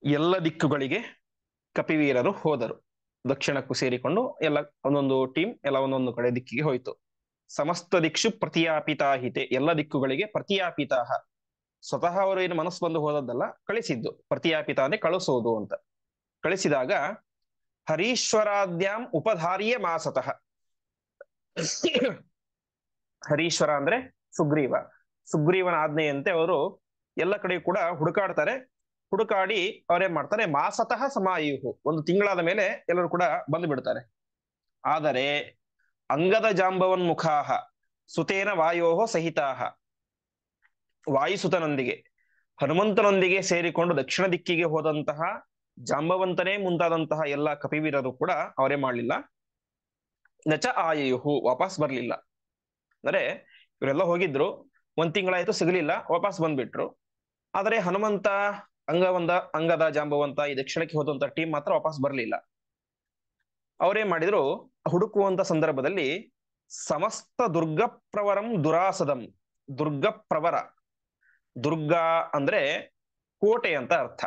[SPEAKER 1] ಎಲ್ಲ ದಿಕ್ಕುಗಳಿಗೆ ಕಪಿವೀರರು ಹೋದರು. ದಕ್ಷಿಣಕ್ಕೂ ಸೇರಿಕೊಂಡು ಎಲ್ಲ ಒಂದೊಂದು ಟೀಮ್ ಎಲ್ಲ ಒಂದೊಂದು ಕಡೆ ದಿಕ್ಕಿಗೆ ಹೋಯಿತು. ಸಮಸ್ತ ದಿಕ್ಷು ಪ್ರತಿಯಾಪಿತಾಹಿತೆ, ಎಲ್ಲ ದಿಕ್ಕುಗಳಿಗೆ ಪ್ರತಿಯಾಪಿತಾಹ, ಸ್ವತಃ ಅವರು ಏನು ಮನಸ್ಸು ಬಂದು ಹೋದದ್ದಲ್ಲ, ಕಳಿಸಿದ್ದು. ಪ್ರತಿಯಾಪಿತ ಅಂದ್ರೆ ಕಳಿಸೋದು ಅಂತ. ಕಳಿಸಿದಾಗ ಹರೀಶ್ವರಾದ್ಯಾಂ ಉಪಧಾರ್ಯ ಮಾಸತಃ. ಹರೀಶ್ವರ ಅಂದ್ರೆ ಸುಗ್ರೀವ. ಸುಗ್ರೀವನ ಆಜ್ಞೆಯಂತೆ ಅವರು ಎಲ್ಲ ಕಡೆ ಕೂಡ ಹುಡುಕಾಡ್ತಾರೆ. ಹುಡುಕಾಡಿ ಅವ್ರೇನ್ ಮಾಡ್ತಾರೆ, ಮಾಸತಃ ಸಮಾಯುಹು, ಒಂದು ತಿಂಗಳಾದ ಮೇಲೆ ಎಲ್ಲರೂ ಕೂಡ ಬಂದು ಬಿಡ್ತಾರೆ. ಆದರೆ ಅಂಗದ ಜಾಂಬವನ್ಮುಖಾಹ ಸುತೇನ ವಾಯೋಹೋ ಸಹಿತಾಹ, ವಾಯುಸುತನೊಂದಿಗೆ ಹನುಮಂತನೊಂದಿಗೆ ಸೇರಿಕೊಂಡು ದಕ್ಷಿಣ ದಿಕ್ಕಿಗೆ ಹೋದಂತಹ ಜಾಂಬವಂತನೇ ಮುಂತಾದಂತಹ ಎಲ್ಲ ಕಪಿವೀರರು ಕೂಡ ಅವರೇ ಮಾಡಲಿಲ್ಲ. ನಚ ಆಯುಹು, ವಾಪಸ್ ಬರ್ಲಿಲ್ಲ. ಅಂದ್ರೆ ಇವರೆಲ್ಲ ಹೋಗಿದ್ರು, ಒಂದ್ ತಿಂಗಳಾಯ್ತು ಸಿಗಲಿಲ್ಲ, ವಾಪಸ್ ಬಂದ್ಬಿಟ್ರು. ಆದರೆ ಹನುಮಂತ, ಅಂಗದ ಜಾಂಬವಂತ ಈ ದಕ್ಷಿಣಕ್ಕೆ ಹೋದಂತ ಟೀಮ್ ಮಾತ್ರ ವಾಪಸ್ ಬರ್ಲಿಲ್ಲ. ಅವರೇನ್ ಮಾಡಿದ್ರು, ಹುಡುಕುವಂತ ಸಂದರ್ಭದಲ್ಲಿ ಸಮಸ್ತ ದುರ್ಗಪ್ರವರಂ ದುರಾಸದಂ. ದುರ್ಗಪ್ರವರ, ದುರ್ಗ ಅಂದ್ರೆ ಕೋಟೆ ಅಂತ ಅರ್ಥ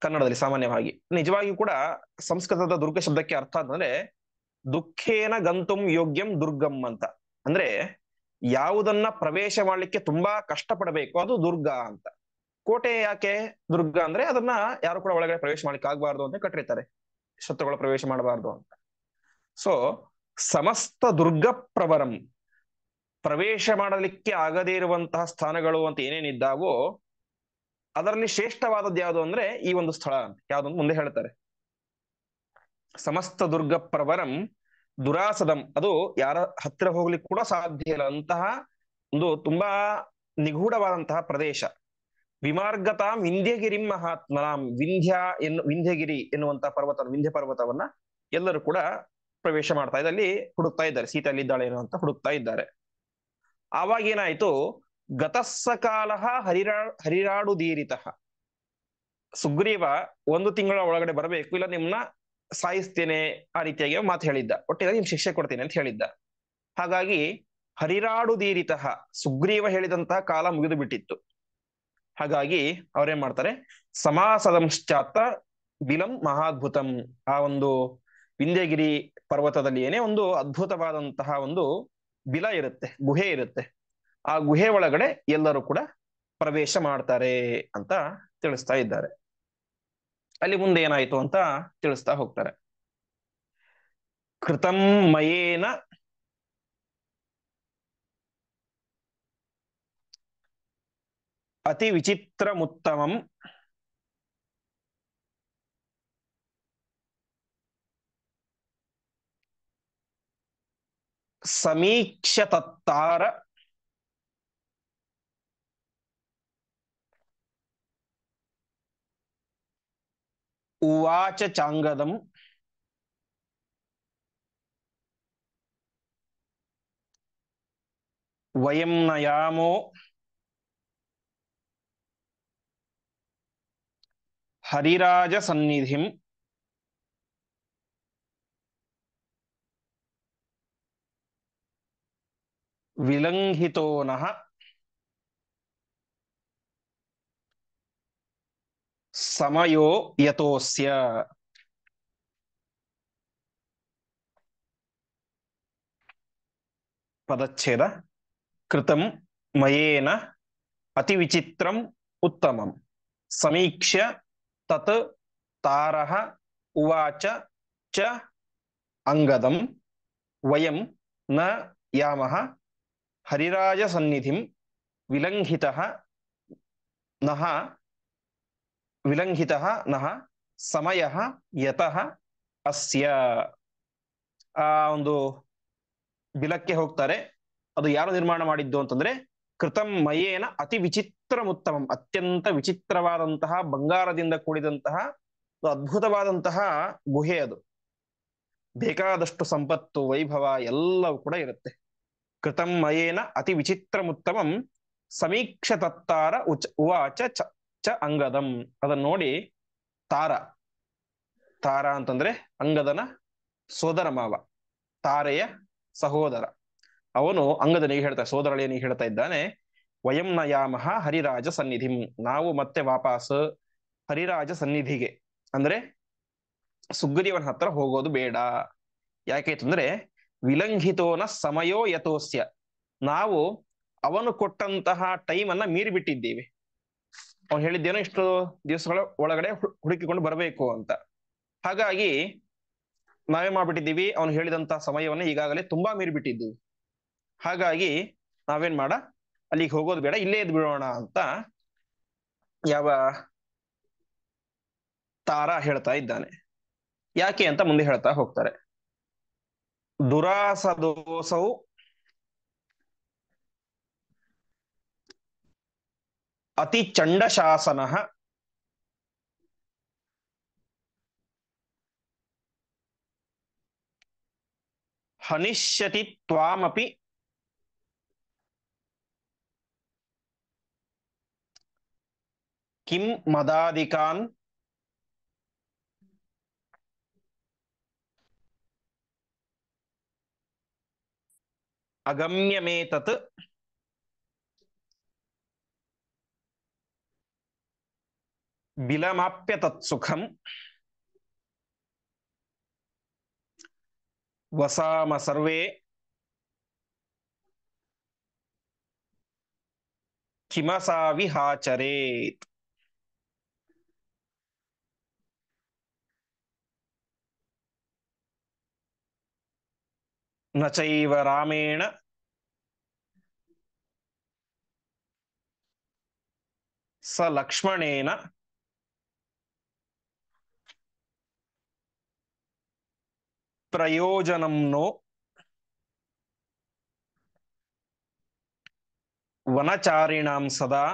[SPEAKER 1] ಕನ್ನಡದಲ್ಲಿ ಸಾಮಾನ್ಯವಾಗಿ. ನಿಜವಾಗಿ ಕೂಡ ಸಂಸ್ಕೃತದ ದುರ್ಗ ಶಬ್ದಕ್ಕೆ ಅರ್ಥ ಅಂತಂದ್ರೆ ದುಃಖೇನ ಗಂತುಂ ಯೋಗ್ಯಂ ದುರ್ಗಂ ಅಂತ. ಅಂದ್ರೆ ಯಾವುದನ್ನ ಪ್ರವೇಶ ಮಾಡ್ಲಿಕ್ಕೆ ತುಂಬಾ ಕಷ್ಟ ಪಡಬೇಕು ಅದು ದುರ್ಗ ಅಂತ. ಕೋಟೆ ಯಾಕೆ ದುರ್ಗ ಅಂದ್ರೆ ಅದನ್ನ ಯಾರು ಕೂಡ ಒಳಗಡೆ ಪ್ರವೇಶ ಮಾಡ್ಲಿಕ್ಕೆ ಆಗ್ಬಾರ್ದು ಅಂತ ಕಟ್ಟಿರ್ತಾರೆ, ಶತ್ರುಗಳು ಪ್ರವೇಶ ಮಾಡಬಾರ್ದು ಅಂತ. ಸೊ ಸಮಸ್ತ ದುರ್ಗ ಪ್ರವರಂ, ಪ್ರವೇಶ ಮಾಡಲಿಕ್ಕೆ ಆಗದೇ ಇರುವಂತಹ ಸ್ಥಾನಗಳು ಅಂತ ಏನೇನಿದ್ದಾವೋ ಅದರಲ್ಲಿ ಶ್ರೇಷ್ಠವಾದದ್ದು ಯಾವುದು ಅಂದ್ರೆ ಈ ಒಂದು ಸ್ಥಳ ಅಂತ. ಯಾವ್ದೊಂದು ಮುಂದೆ ಹೇಳ್ತಾರೆ. ಸಮಸ್ತ ದುರ್ಗ ಪ್ರವರಂ ದುರಾಸದಂ, ಅದು ಯಾರ ಹತ್ತಿರ ಹೋಗ್ಲಿಕ್ಕೆ ಕೂಡ ಸಾಧ್ಯ ಇಲ್ಲ ಅಂತಹ ಒಂದು ತುಂಬಾ ನಿಗೂಢವಾದಂತಹ ಪ್ರದೇಶ. ವಿಮಾರ್ಗತಾಂ ವಿಂಧ್ಯಗಿರಿಂ ಮಹಾತ್ಮನಾಂ, ವಿಂಧ್ಯಗಿರಿ ಎನ್ನುವಂತಹ ಪರ್ವತ, ವಿಂಧ್ಯ ಪರ್ವತವನ್ನ ಎಲ್ಲರೂ ಕೂಡ ಪ್ರವೇಶ ಮಾಡ್ತಾ ಇದ್ದಲ್ಲಿ ಹುಡುಕ್ತಾ ಇದ್ದಾರೆ, ಸೀತೆ ಅಲ್ಲಿದ್ದಾಳೆ ಏನೋ ಅಂತ ಹುಡುಕ್ತಾ ಇದ್ದಾರೆ. ಆವಾಗ ಏನಾಯ್ತು, ಗತಸ್ಸಕಾಲ ಹರಿರಾಡುದೀರಿತಃ, ಸುಗ್ರೀವ ಒಂದು ತಿಂಗಳ ಒಳಗಡೆ ಬರಬೇಕು, ಇಲ್ಲ ನಿಮ್ನ ಸಾಯಿಸ್ತೇನೆ ಆ ರೀತಿಯಾಗಿ ಮಾತು ಹೇಳಿದ್ದ, ಒಟ್ಟಿಗೆ ನಿಮ್ ಶಿಕ್ಷೆ ಕೊಡ್ತೇನೆ ಅಂತ ಹೇಳಿದ್ದ. ಹಾಗಾಗಿ ಹರಿರಾಡುದೀರಿತಃ, ಸುಗ್ರೀವ ಹೇಳಿದಂತಹ ಕಾಲ ಮುಗಿದು ಬಿಟ್ಟಿತ್ತು. ಹಾಗಾಗಿ ಅವ್ರೇನ್ ಮಾಡ್ತಾರೆ, ಸಮಾಸದಂಶ್ಚಾತ್ತ ಬಿಲಂ ಮಹಾದ್ಭುತಂ, ಆ ಒಂದು ವಿಂಧ್ಯಗಿರಿ ಪರ್ವತದಲ್ಲಿ ಏನೇ ಒಂದು ಅದ್ಭುತವಾದಂತಹ ಒಂದು ಬಿಲ ಇರುತ್ತೆ, ಗುಹೆ ಇರುತ್ತೆ. ಆ ಗುಹೆ ಒಳಗಡೆ ಎಲ್ಲರೂ ಕೂಡ ಪ್ರವೇಶ ಮಾಡ್ತಾರೆ ಅಂತ ತಿಳಿಸ್ತಾ ಇದ್ದಾರೆ. ಅಲ್ಲಿ ಮುಂದೆ ಏನಾಯ್ತು ಅಂತ ತಿಳಿಸ್ತಾ ಹೋಗ್ತಾರೆ. ಕೃತಂ ಮಯೇನ ಅತಿ ವಿಚಿತ್ರಮುತ್ತಮಂ ಸಮೀಕ್ಷತತ್ತಾರ ಉವಾಚ ಚಾಂಗದಂ ವಯಂ ನಯಾಮೋ ಹರಿರಾಜ ಸನ್ನಿಧಿಂ ವಿಲಂಘಿತೋನಃ ಸಮಯೋ ಯತೋಸ್ಯ. ಪದಚ್ಛೇದ. ಕೃತಂ ಮಯೇನ ಅತಿ ವಿಚಿತ್ರಂ ಉತ್ತಮಂ ಸಮೀಕ್ಷ್ಯ ತತ್ ತಾರಃ ಉವಾಚ ಚ ಅಂಗದಂ ವಯಂ ನ ಯಾಮಃ ಹರಿರಾಜ ಸನ್ನಿಧಿಂ ವಿಲಂಘಿತಃ ನಃ ವಿಲಂಘಿತಃ ನಃ ಸಮಯಃ ಯತಃ ಅಸ್ಯ. ಆ ಒಂದು ಬಿಲಕ್ಕೆ ಹೋಗ್ತಾರೆ. ಅದು ಯಾರು ನಿರ್ಮಾಣ ಮಾಡಿದ್ದು ಅಂತಂದ್ರೆ ಕೃತಂ ಮಯೇನ ಅತಿ ವಿಚಿತ್ರಮುತ್ತಮಂ, ಅತ್ಯಂತ ವಿಚಿತ್ರವಾದಂತಹ ಬಂಗಾರದಿಂದ ಕೂಡಿದಂತಹ ಅದ್ಭುತವಾದಂತಹ ಗುಹೆ. ಅದು ಬೇಕಾದಷ್ಟು ಸಂಪತ್ತು ವೈಭವ ಎಲ್ಲವೂ ಕೂಡ ಇರುತ್ತೆ. ಕೃತಂ ಮಯೇನ ಅತಿ ವಿಚಿತ್ರಮುತ್ತಮಂ ಸಮೀಕ್ಷ ತತ್ತಾರ ಉವಾಚ ಚ ಅಂಗದಂ. ಅದನ್ನ ನೋಡಿ ತಾರ, ತಾರ ಅಂತಂದ್ರೆ ಅಂಗದನ ಸೋದರ ಮಾವ, ತಾರೆಯ ಸಹೋದರ, ಅವನು ಅಂಗದನಿಗೆ ಹೇಳ್ತಾ, ಸೋದರಳಿಯನಿಗೆ ಹೇಳ್ತಾ ಇದ್ದಾನೆ, ವಯಂ ನಯಾಮಹ ಹರಿರಾಜ ಸನ್ನಿಧಿಂ, ನಾವು ಮತ್ತೆ ವಾಪಸ್ ಹರಿರಾಜ ಸನ್ನಿಧಿಗೆ ಅಂದ್ರೆ ಸುಗ್ರೀವನ ಹತ್ರ ಹೋಗೋದು ಬೇಡ. ಯಾಕೆಂತಂದ್ರೆ ವಿಲಂಘಿತೋನ ಸಮಯೋ ಯಥೋಸ್ಯ, ನಾವು ಅವನು ಕೊಟ್ಟಂತಹ ಟೈಮ್ ಅನ್ನ ಮೀರಿ ಬಿಟ್ಟಿದ್ದೀವಿ. ಅವನು ಹೇಳಿದ್ದೇನೋ ಇಷ್ಟು ದಿವಸಗಳ ಒಳಗಡೆ ಹುಡುಕಿಕೊಂಡು ಬರಬೇಕು ಅಂತ. ಹಾಗಾಗಿ ನಾವೇ ಮಾಡ್ಬಿಟ್ಟಿದ್ದೀವಿ, ಅವನು ಹೇಳಿದಂತ ಸಮಯವನ್ನ ಈಗಾಗಲೇ ತುಂಬಾ ಮೀರಿಬಿಟ್ಟಿದ್ದೀವಿ. ಹಾಗಾಗಿ ನಾವೇನ್ ಮಾಡ, ಅಲ್ಲಿಗೆ ಹೋಗೋದು ಬೇಡ, ಇಲ್ಲೇ ಇದ್ ಬಿಡೋಣ ಅಂತ ಯಾವ ತಾರ ಹೇಳ್ತಾ ಇದ್ದಾನೆ. ಯಾಕೆ ಅಂತ ಮುಂದೆ ಹೇಳ್ತಾ ಹೋಗ್ತಾರೆ. ದುರಾಸದೋಸೌ ಅತಿ ಚಂಡ ಶಾಸನ ಹನಿಷ್ಯತಿ ತ್ವಾಮಪಿ ಕಿಂ ಮದಾದಿಕಾನ್ ಅಗಮ್ಯಮೇತತ್ ಬಿಲಮಾಪ್ಯ ತತ್ಸುಖಂ ವಸಾಮ ಸರ್ವೇ ಕಿಮಸಾ ವಿಹಾಚರೇತ್. ನ ಚೈವ ರಾಮೇಣ ಸ ಲಕ್ಷ್ಮಣೇನ ಪ್ರಯೋಜನಂ ನೋ ವನಚಾರಿಣಾಂ ಸದಾ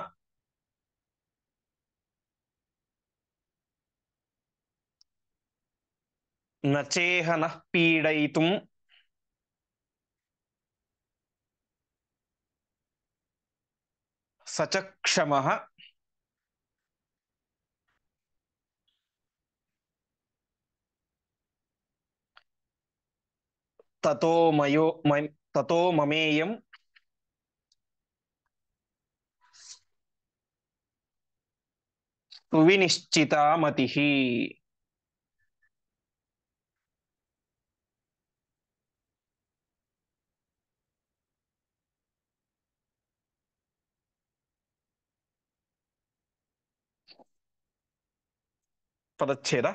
[SPEAKER 1] ನ ಚೇಹ ನಃ ಪೀಡಯಿತುಂ ಸ ಚ ಕ್ಷಮಃ ತತೋ ತತೋ ಮಮೇಯಂ ಸುವಿನಿಶ್ಚಿತಾ ಮತಿಃ. ಪದಚ್ಛೇದ.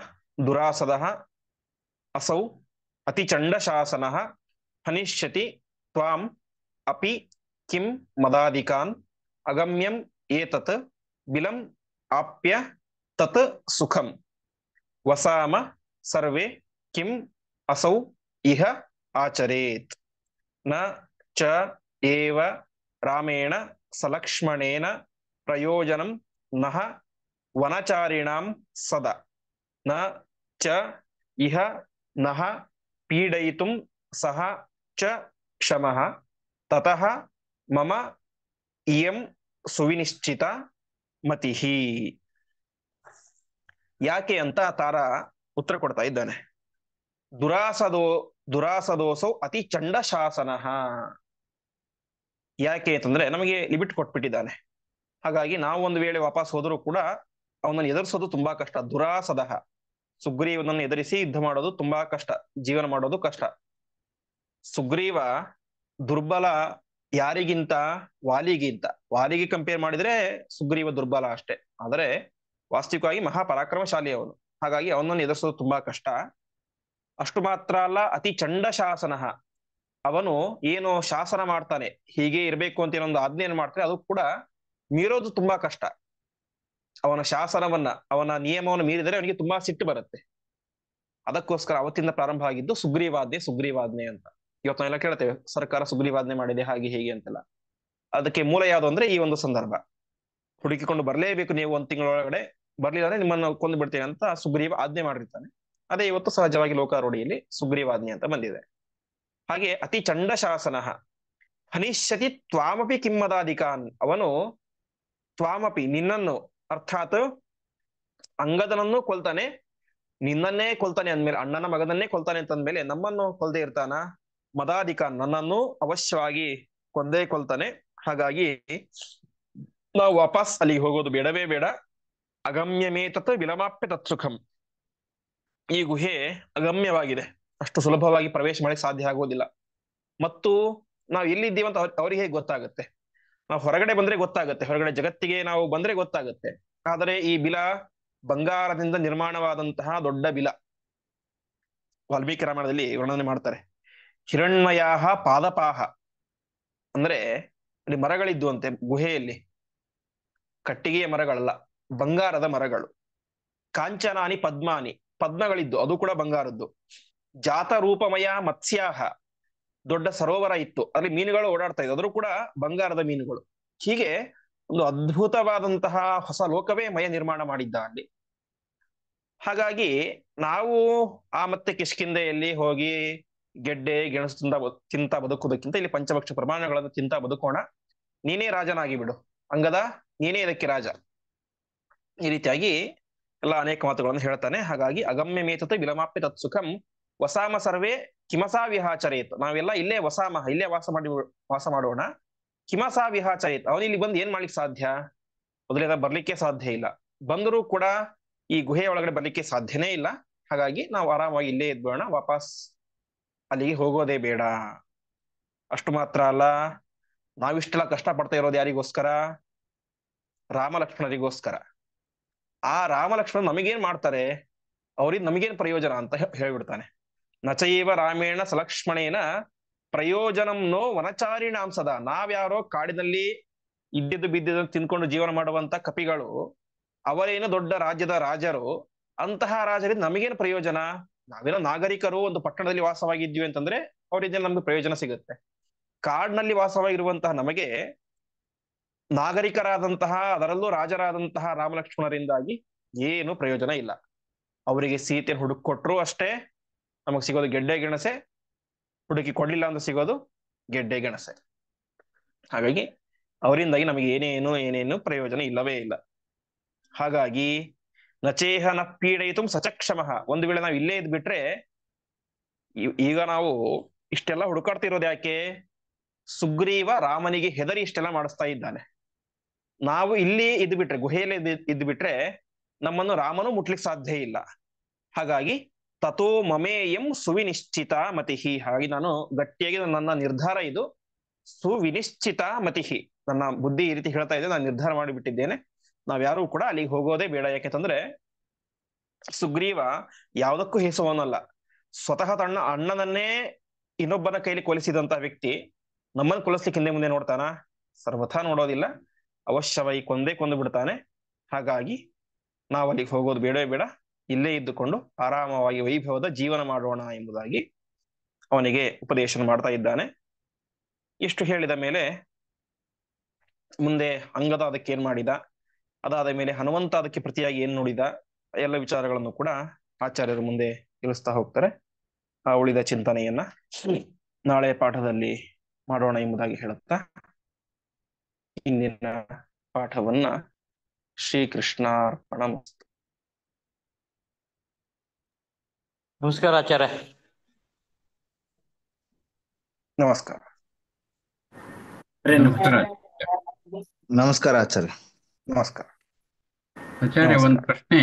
[SPEAKER 1] ದುರಾಸದಃ ಅಸೌ ಅತಿಚಂಡ ಶಾಸನಃ ಹನಿಷ್ಯತಿ ತ್ವಾಂ ಅಪಿ ಕಿಂ ಮದಾದಿಕಾನ್ ಅಗಮ್ಯಂ ಏತತ್ ಬಿಲಂ ಆಪ್ಯ ತತ್ ಸುಖಂ ವಸಾಮ ಸರ್ವೇ ಕಿಂ ಅಸೌ ಇಹ ಆಚರೇತ್. ನ ಚ ಏವ ರಾಮೇಣ ಸಲಕ್ಷ್ಮಣೇನ ಪ್ರಯೋಜನಂ ನಃ ವನಚಾರಿಣಾಂ ಸದಾ ನ ಚ ಇಹ ನಃ ಪೀಡಯಿತುಂ ಸಹ ಚ ಕ್ಷಮಃ ತತಃ ಮಮ ಇಯಂ ಸುವಿನಿಶ್ಚಿತ ಮತಿಃ. ಯಾಕೆ ಅಂತ ತಾರ ಉತ್ತರ ಕೊಡ್ತಾ ಇದ್ದಾನೆ. ದುರಾಸದೋ ದುರಾಸದೋಸೌ ಅತಿ ಚಂಡ ಶಾಸನ. ಯಾಕೆ ಅಂತಂದ್ರೆ ನಮಗೆ ಲಿಮಿಟ್ ಕೊಟ್ಬಿಟ್ಟಿದ್ದಾನೆ. ಹಾಗಾಗಿ ನಾವು ಒಂದು ವೇಳೆ ವಾಪಸ್ ಹೋದರೂ ಕೂಡ ಅವನನ್ನು ಎದುರಿಸೋದು ತುಂಬಾ ಕಷ್ಟ. ದುರಾಸದಃ ಸುಗ್ರೀವನನ್ನು ಎದುರಿಸಿ ಯುದ್ಧ ಮಾಡೋದು ತುಂಬಾ ಕಷ್ಟ, ಜೀವನ ಮಾಡೋದು ಕಷ್ಟ. ಸುಗ್ರೀವ ದುರ್ಬಲ ಯಾರಿಗಿಂತ? ವಾಲಿಗಿಂತ. ವಾಲಿಗೆ ಕಂಪೇರ್ ಮಾಡಿದ್ರೆ ಸುಗ್ರೀವ ದುರ್ಬಲ ಅಷ್ಟೇ, ಆದರೆ ವಾಸ್ತವಿಕವಾಗಿ ಮಹಾಪರಾಕ್ರಮಶಾಲಿ ಅವನು. ಹಾಗಾಗಿ ಅವನನ್ನು ಎದುರಿಸೋದು ತುಂಬಾ ಕಷ್ಟ. ಅಷ್ಟು ಮಾತ್ರ ಅಲ್ಲ, ಅತಿ ಚಂಡ ಶಾಸನ. ಅವನು ಏನು ಶಾಸನ ಮಾಡ್ತಾನೆ, ಹೀಗೆ ಇರಬೇಕು ಅಂತ ಏನೊಂದು ಆಜ್ಞೆಯನ್ನು ಮಾಡ್ತಾನೆ, ಅದು ಕೂಡ ಮೀರೋದು ತುಂಬಾ ಕಷ್ಟ. ಅವನ ಶಾಸನವನ್ನ, ಅವನ ನಿಯಮವನ್ನು ಮೀರಿದರೆ ಅವನಿಗೆ ತುಂಬಾ ಸಿಟ್ಟು ಬರುತ್ತೆ. ಅದಕ್ಕೋಸ್ಕರ ಅವತ್ತಿಂದ ಪ್ರಾರಂಭ ಆಗಿದ್ದು ಸುಗ್ರೀವಾಜ್ಞೆ ಸುಗ್ರೀವಾಜ್ಞೆ ಅಂತ. ಇವತ್ತು ನಾವೆಲ್ಲ ಕೇಳ್ತೇವೆ ಸರ್ಕಾರ ಸುಗ್ರೀವಾಜ್ಞೆ ಮಾಡಿದೆ ಹಾಗೆ ಹೀಗೆ ಅಂತೆಲ್ಲ. ಅದಕ್ಕೆ ಮೂಲ ಯಾವುದು ಅಂದ್ರೆ ಈ ಒಂದು ಸಂದರ್ಭ. ಹುಡುಕಿಕೊಂಡು ಬರಲೇಬೇಕು ನೀವು, ಒಂದ್ ತಿಂಗಳೊಳಗಡೆ ಬರ್ಲಿಲ್ಲ ಅಂದ್ರೆ ನಿಮ್ಮನ್ನು ಕೊಂದು ಬಿಡ್ತೇನೆ ಅಂತ ಸುಗ್ರೀವ ಆಜ್ಞೆ ಮಾಡಿರ್ತಾನೆ. ಅದೇ ಇವತ್ತು ಸಹಜವಾಗಿ ಲೋಕಾರೂಢಿಯಲ್ಲಿ ಸುಗ್ರೀವಾಜ್ಞೆ ಅಂತ ಬಂದಿದೆ. ಹಾಗೆ ಅತಿ ಚಂಡ ಶಾಸನ ಹನಿಷ್ಯತಿ ತ್ವಾಮಪಿ ಕಿಮ್ಮದಾಧಿಕಾನ್. ಅವನು ತ್ವಾಮಪಿ ನಿನ್ನನ್ನು, ಅರ್ಥಾತ್ ಅಂಗದನನ್ನು ಕೊಲ್ತಾನೆ, ನಿನ್ನನ್ನೇ ಕೊಲ್ತಾನೆ ಅಂದ್ಮೇಲೆ, ಅಣ್ಣನ ಮಗನನ್ನೇ ಕೊಲ್ತಾನೆ ಅಂತಂದ್ಮೇಲೆ ನಮ್ಮನ್ನು ಕೊಲ್ದೇ ಇರ್ತಾನ? ಮದಾಧಿಕಾನ್, ನನ್ನನ್ನು ಅವಶ್ಯವಾಗಿ ಕೊಂದೇ ಕೊಲ್ತಾನೆ. ಹಾಗಾಗಿ ನಾವು ವಾಪಸ್ ಅಲ್ಲಿಗೆ ಹೋಗೋದು ಬೇಡವೇ ಬೇಡ. ಅಗಮ್ಯಮೇತತ್ ವಿಲಮಾಪ್ಯ ತತ್ಸುಖಂ. ಈ ಗುಹೆ ಅಗಮ್ಯವಾಗಿದೆ, ಅಷ್ಟು ಸುಲಭವಾಗಿ ಪ್ರವೇಶ ಮಾಡಿ ಸಾಧ್ಯ ಆಗೋದಿಲ್ಲ. ಮತ್ತು ನಾವು ಎಲ್ಲಿದ್ದೀವಿ ಅಂತ ಅವ್ರಿಗೆ ಹೇಗೆ ಗೊತ್ತಾಗುತ್ತೆ? ನಾವು ಹೊರಗಡೆ ಬಂದ್ರೆ ಗೊತ್ತಾಗುತ್ತೆ, ಹೊರಗಡೆ ಜಗತ್ತಿಗೆ ನಾವು ಬಂದ್ರೆ ಗೊತ್ತಾಗುತ್ತೆ. ಆದರೆ ಈ ಬಿಲ ಬಂಗಾರದಿಂದ ನಿರ್ಮಾಣವಾದಂತಹ ದೊಡ್ಡ ಬಿಲ, ವಾಲ್ಮೀಕಿ ರಾಮಾಯಣದಲ್ಲಿ ವರ್ಣನೆ ಮಾಡ್ತಾರೆ. ಹಿರಣ್ಮಯಾಹ ಪಾದಪಾಹ ಅಂದ್ರೆ ಅಲ್ಲಿ ಮರಗಳಿದ್ದು ಅಂತೆ ಗುಹೆಯಲ್ಲಿ, ಕಟ್ಟಿಗೆಯ ಮರಗಳಲ್ಲ, ಬಂಗಾರದ ಮರಗಳು. ಕಾಂಚನಾನಿ ಪದ್ಮಾನಿ, ಪದ್ಮಗಳಿದ್ದು, ಅದು ಕೂಡ ಬಂಗಾರದ್ದು. ಜಾತ ರೂಪಮಯ ಮತ್ಸ್ಯಾಹ, ದೊಡ್ಡ ಸರೋವರ ಇತ್ತು, ಅಲ್ಲಿ ಮೀನುಗಳು ಓಡಾಡ್ತಾ ಇದ್ವು, ಅದರೂ ಕೂಡ ಬಂಗಾರದ ಮೀನುಗಳು. ಹೀಗೆ ಒಂದು ಅದ್ಭುತವಾದಂತಹ ಹೊಸ ಲೋಕವೇ ಮಯ ನಿರ್ಮಾಣ ಮಾಡಿದ್ದ ಅಲ್ಲಿ. ಹಾಗಾಗಿ ನಾವು ಮತ್ತೆ ಕಿಷ್ಕಿಂಧೆಯಲ್ಲಿ ಹೋಗಿ ಗೆಡ್ಡೆ ಗೆಣಸು ತಿಂತ ಬದುಕುವುದಕ್ಕಿಂತ ಇಲ್ಲಿ ಪಂಚಭಕ್ಷ ಪ್ರಮಾಣಗಳನ್ನು ತಿಂತ ಬದುಕೋಣ. ನೀನೇ ರಾಜನಾಗಿ ಬಿಡು ಅಂಗದ, ನೀನೇ ಇದಕ್ಕೆ ರಾಜ. ಈ ರೀತಿಯಾಗಿ ಎಲ್ಲ ಅನೇಕ ಮಾತುಗಳನ್ನು ಹೇಳ್ತಾನೆ. ಹಾಗಾಗಿ ಅಗಮ್ಯ ಮೇತತೆ ವಿಲಮಾಪ್ಯ ತತ್ಸುಖಂ ವಸಾಮ ಸರ್ವೇ ಕಿಮಸಾ ವಿಹಾಚರೇತ್. ನಾವೆಲ್ಲ ಇಲ್ಲೇ ವಸಾಮ, ಇಲ್ಲೇ ವಾಸ ಮಾಡೋಣ. ಕಿಮಸಾ ವಿಹಾಚರೇತ್, ಅವನಿಲ್ಲಿ ಬಂದು ಏನ್ ಮಾಡ್ಲಿಕ್ಕೆ ಸಾಧ್ಯ? ಮೊದಲಿಂದ ಬರ್ಲಿಕ್ಕೆ ಸಾಧ್ಯ ಇಲ್ಲ, ಬಂದರೂ ಕೂಡ ಈ ಗುಹೆಯ ಒಳಗಡೆ ಬರ್ಲಿಕ್ಕೆ ಸಾಧ್ಯನೇ ಇಲ್ಲ. ಹಾಗಾಗಿ ನಾವು ಆರಾಮಾಗಿ ಇಲ್ಲೇ ಇದ್ಬೋಣ, ವಾಪಸ್ ಅಲ್ಲಿಗೆ ಹೋಗೋದೇ ಬೇಡ. ಅಷ್ಟು ಮಾತ್ರ ಅಲ್ಲ, ನಾವಿಷ್ಟೆಲ್ಲ ಕಷ್ಟ ಪಡ್ತಾ ಇರೋದು ಯಾರಿಗೋಸ್ಕರ? ರಾಮ ಲಕ್ಷ್ಮಣರಿಗೋಸ್ಕರ. ಆ ರಾಮ ಲಕ್ಷ್ಮಣ ನಮಗೇನ್ ಮಾಡ್ತಾರೆ, ಅವ್ರಿಂದ ನಮಗೇನ್ ಪ್ರಯೋಜನ ಅಂತ ಹೇಳ್ಬಿಡ್ತಾನೆ. ನಚೈವ ರಾಮೇಣ ಸಲಕ್ಷ್ಮಣೇನ ಪ್ರಯೋಜನಂ ನೋ ವನಚಾರಿಣಾಂ ಸದಾ. ನಾವ್ಯಾರೋ ಕಾಡಿನಲ್ಲಿ ಇದ್ದಿದ್ದು ಬಿದ್ದಿದ್ದು ತಿನ್ಕೊಂಡು ಜೀವನ ಮಾಡುವಂತ ಕಪಿಗಳು, ಅವರೇನು ದೊಡ್ಡ ರಾಜ್ಯದ ರಾಜರು. ಅಂತಹ ರಾಜರಿಂದ ನಮಗೇನು ಪ್ರಯೋಜನ? ನಾವೇನೋ ನಾಗರಿಕರು ಒಂದು ಪಟ್ಟಣದಲ್ಲಿ ವಾಸವಾಗಿದ್ವಿ ಅಂತಂದ್ರೆ ಅವರಿಂದ ನಮ್ಗೆ ಪ್ರಯೋಜನ ಸಿಗುತ್ತೆ. ಕಾಡಿನಲ್ಲಿ ವಾಸವಾಗಿರುವಂತಹ ನಮಗೆ ನಾಗರಿಕರಾದಂತಹ, ಅದರಲ್ಲೂ ರಾಜರಾದಂತಹ ರಾಮಲಕ್ಷ್ಮಣರಿಂದಾಗಿ ಏನು ಪ್ರಯೋಜನ ಇಲ್ಲ. ಅವರಿಗೆ ಸೀತೆ ಹುಡುಕ್ ಕೊಟ್ರು ಅಷ್ಟೇ ನಮಗ್ ಸಿಗೋದು ಗೆಡ್ಡೆ ಗೆಣಸೆ, ಹುಡುಕಿ ಕೊಡ್ಲಿಲ್ಲ ಅಂತ ಸಿಗೋದು ಗೆಡ್ಡೆ ಗೆಣಸೆ. ಹಾಗಾಗಿ ಅವರಿಂದಾಗಿ ನಮಗೆ ಏನೇನು ಪ್ರಯೋಜನ ಇಲ್ಲವೇ ಇಲ್ಲ. ಹಾಗಾಗಿ ನಚೇಹ ನ ಪೀಡಯಿತು ಸಚಕ್ಷಮಃ. ಒಂದು ವೇಳೆ ನಾವು ಇಲ್ಲೇ ಇದ್ಬಿಟ್ರೆ, ಈಗ ನಾವು ಇಷ್ಟೆಲ್ಲ ಹುಡುಕಾಡ್ತಿರೋದು ಯಾಕೆ? ಸುಗ್ರೀವ ರಾಮನಿಗೆ ಹೆದರಿ ಇಷ್ಟೆಲ್ಲ ಮಾಡಿಸ್ತಾ ಇದ್ದಾನೆ. ನಾವು ಇಲ್ಲಿ ಇದ್ಬಿಟ್ರೆ, ಗುಹೆಯಲ್ಲಿ ಇದ್ಬಿಟ್ರೆ ನಮ್ಮನ್ನು ರಾಮನು ಮುಟ್ಲಿಕ್ಕೆ ಸಾಧ್ಯ ಇಲ್ಲ. ಹಾಗಾಗಿ ತಥೋ ಮಮೇಯಂ ಸುವಿನಿಶ್ಚಿತ ಮತಿಹಿ. ಹಾಗೆ ನಾನು ಗಟ್ಟಿಯಾಗಿ ನನ್ನ ನಿರ್ಧಾರ ಇದು, ಸುವಿನಿಶ್ಚಿತ ಮತಿಹಿ, ನನ್ನ ಬುದ್ಧಿ ಈ ರೀತಿ ಹೇಳ್ತಾ ಇದೆ, ನಾನು ನಿರ್ಧಾರ ಮಾಡಿಬಿಟ್ಟಿದ್ದೇನೆ, ನಾವ್ಯಾರೂ ಕೂಡ ಅಲ್ಲಿಗೆ ಹೋಗೋದೇ ಬೇಡ. ಯಾಕೆಂತಂದ್ರೆ ಸುಗ್ರೀವ ಯಾವುದಕ್ಕೂ ಹೇಸುವವನಲ್ಲ. ಸ್ವತಃ ತನ್ನ ಅಣ್ಣನನ್ನೇ ಇನ್ನೊಬ್ಬನ ಕೈಲಿ ಕೊಲಿಸಿದಂತ ವ್ಯಕ್ತಿ ನಮ್ಮನ್ನು ಕೊಲಿಸ್ಲಿಕ್ಕೆ ಹಿಂದೆ ಮುಂದೆ ನೋಡ್ತಾನ? ಸರ್ವಥಾ ನೋಡೋದಿಲ್ಲ, ಅವಶ್ಯವಾಗಿ ಕೊಂದು ಬಿಡ್ತಾನೆ. ಹಾಗಾಗಿ ನಾವು ಅಲ್ಲಿಗೆ ಹೋಗೋದು ಬೇಡವೇ ಬೇಡ, ಇಲ್ಲೇ ಇದ್ದುಕೊಂಡು ಆರಾಮವಾಗಿ ವೈಭವದ ಜೀವನ ಮಾಡೋಣ ಎಂಬುದಾಗಿ ಅವನಿಗೆ ಉಪದೇಶ ಮಾಡ್ತಾ ಇದ್ದಾನೆ. ಇಷ್ಟು ಹೇಳಿದ ಮೇಲೆ ಮುಂದೆ ಅಂಗದ ಅದಕ್ಕೆ ಏನ್ ಮಾಡಿದ, ಅದಾದ ಮೇಲೆ ಹನುಮಂತ ಅದಕ್ಕೆ ಪ್ರತಿಯಾಗಿ ಏನ್ ನುಡಿದ, ಎಲ್ಲ ವಿಚಾರಗಳನ್ನು ಕೂಡ ಆಚಾರ್ಯರು ಮುಂದೆ ತಿಳಿಸ್ತಾ ಹೋಗ್ತಾರೆ. ಆ ಉಳಿದ ಚಿಂತನೆಯನ್ನ ನಾಳೆ ಪಾಠದಲ್ಲಿ ಮಾಡೋಣ ಎಂಬುದಾಗಿ ಹೇಳುತ್ತಾ ಇಂದಿನ ಪಾಠವನ್ನ ಶ್ರೀಕೃಷ್ಣಾರ್ಪಣಮಸ್ತು.
[SPEAKER 2] ನಮಸ್ಕಾರ ಆಚಾರ್ಯ.
[SPEAKER 1] ನಮಸ್ಕಾರ.
[SPEAKER 3] ನಮಸ್ಕಾರ ಆಚಾರ್ಯ.
[SPEAKER 1] ನಮಸ್ಕಾರ
[SPEAKER 3] ಆಚಾರ್ಯ. ಒಂದು ಪ್ರಶ್ನೆ.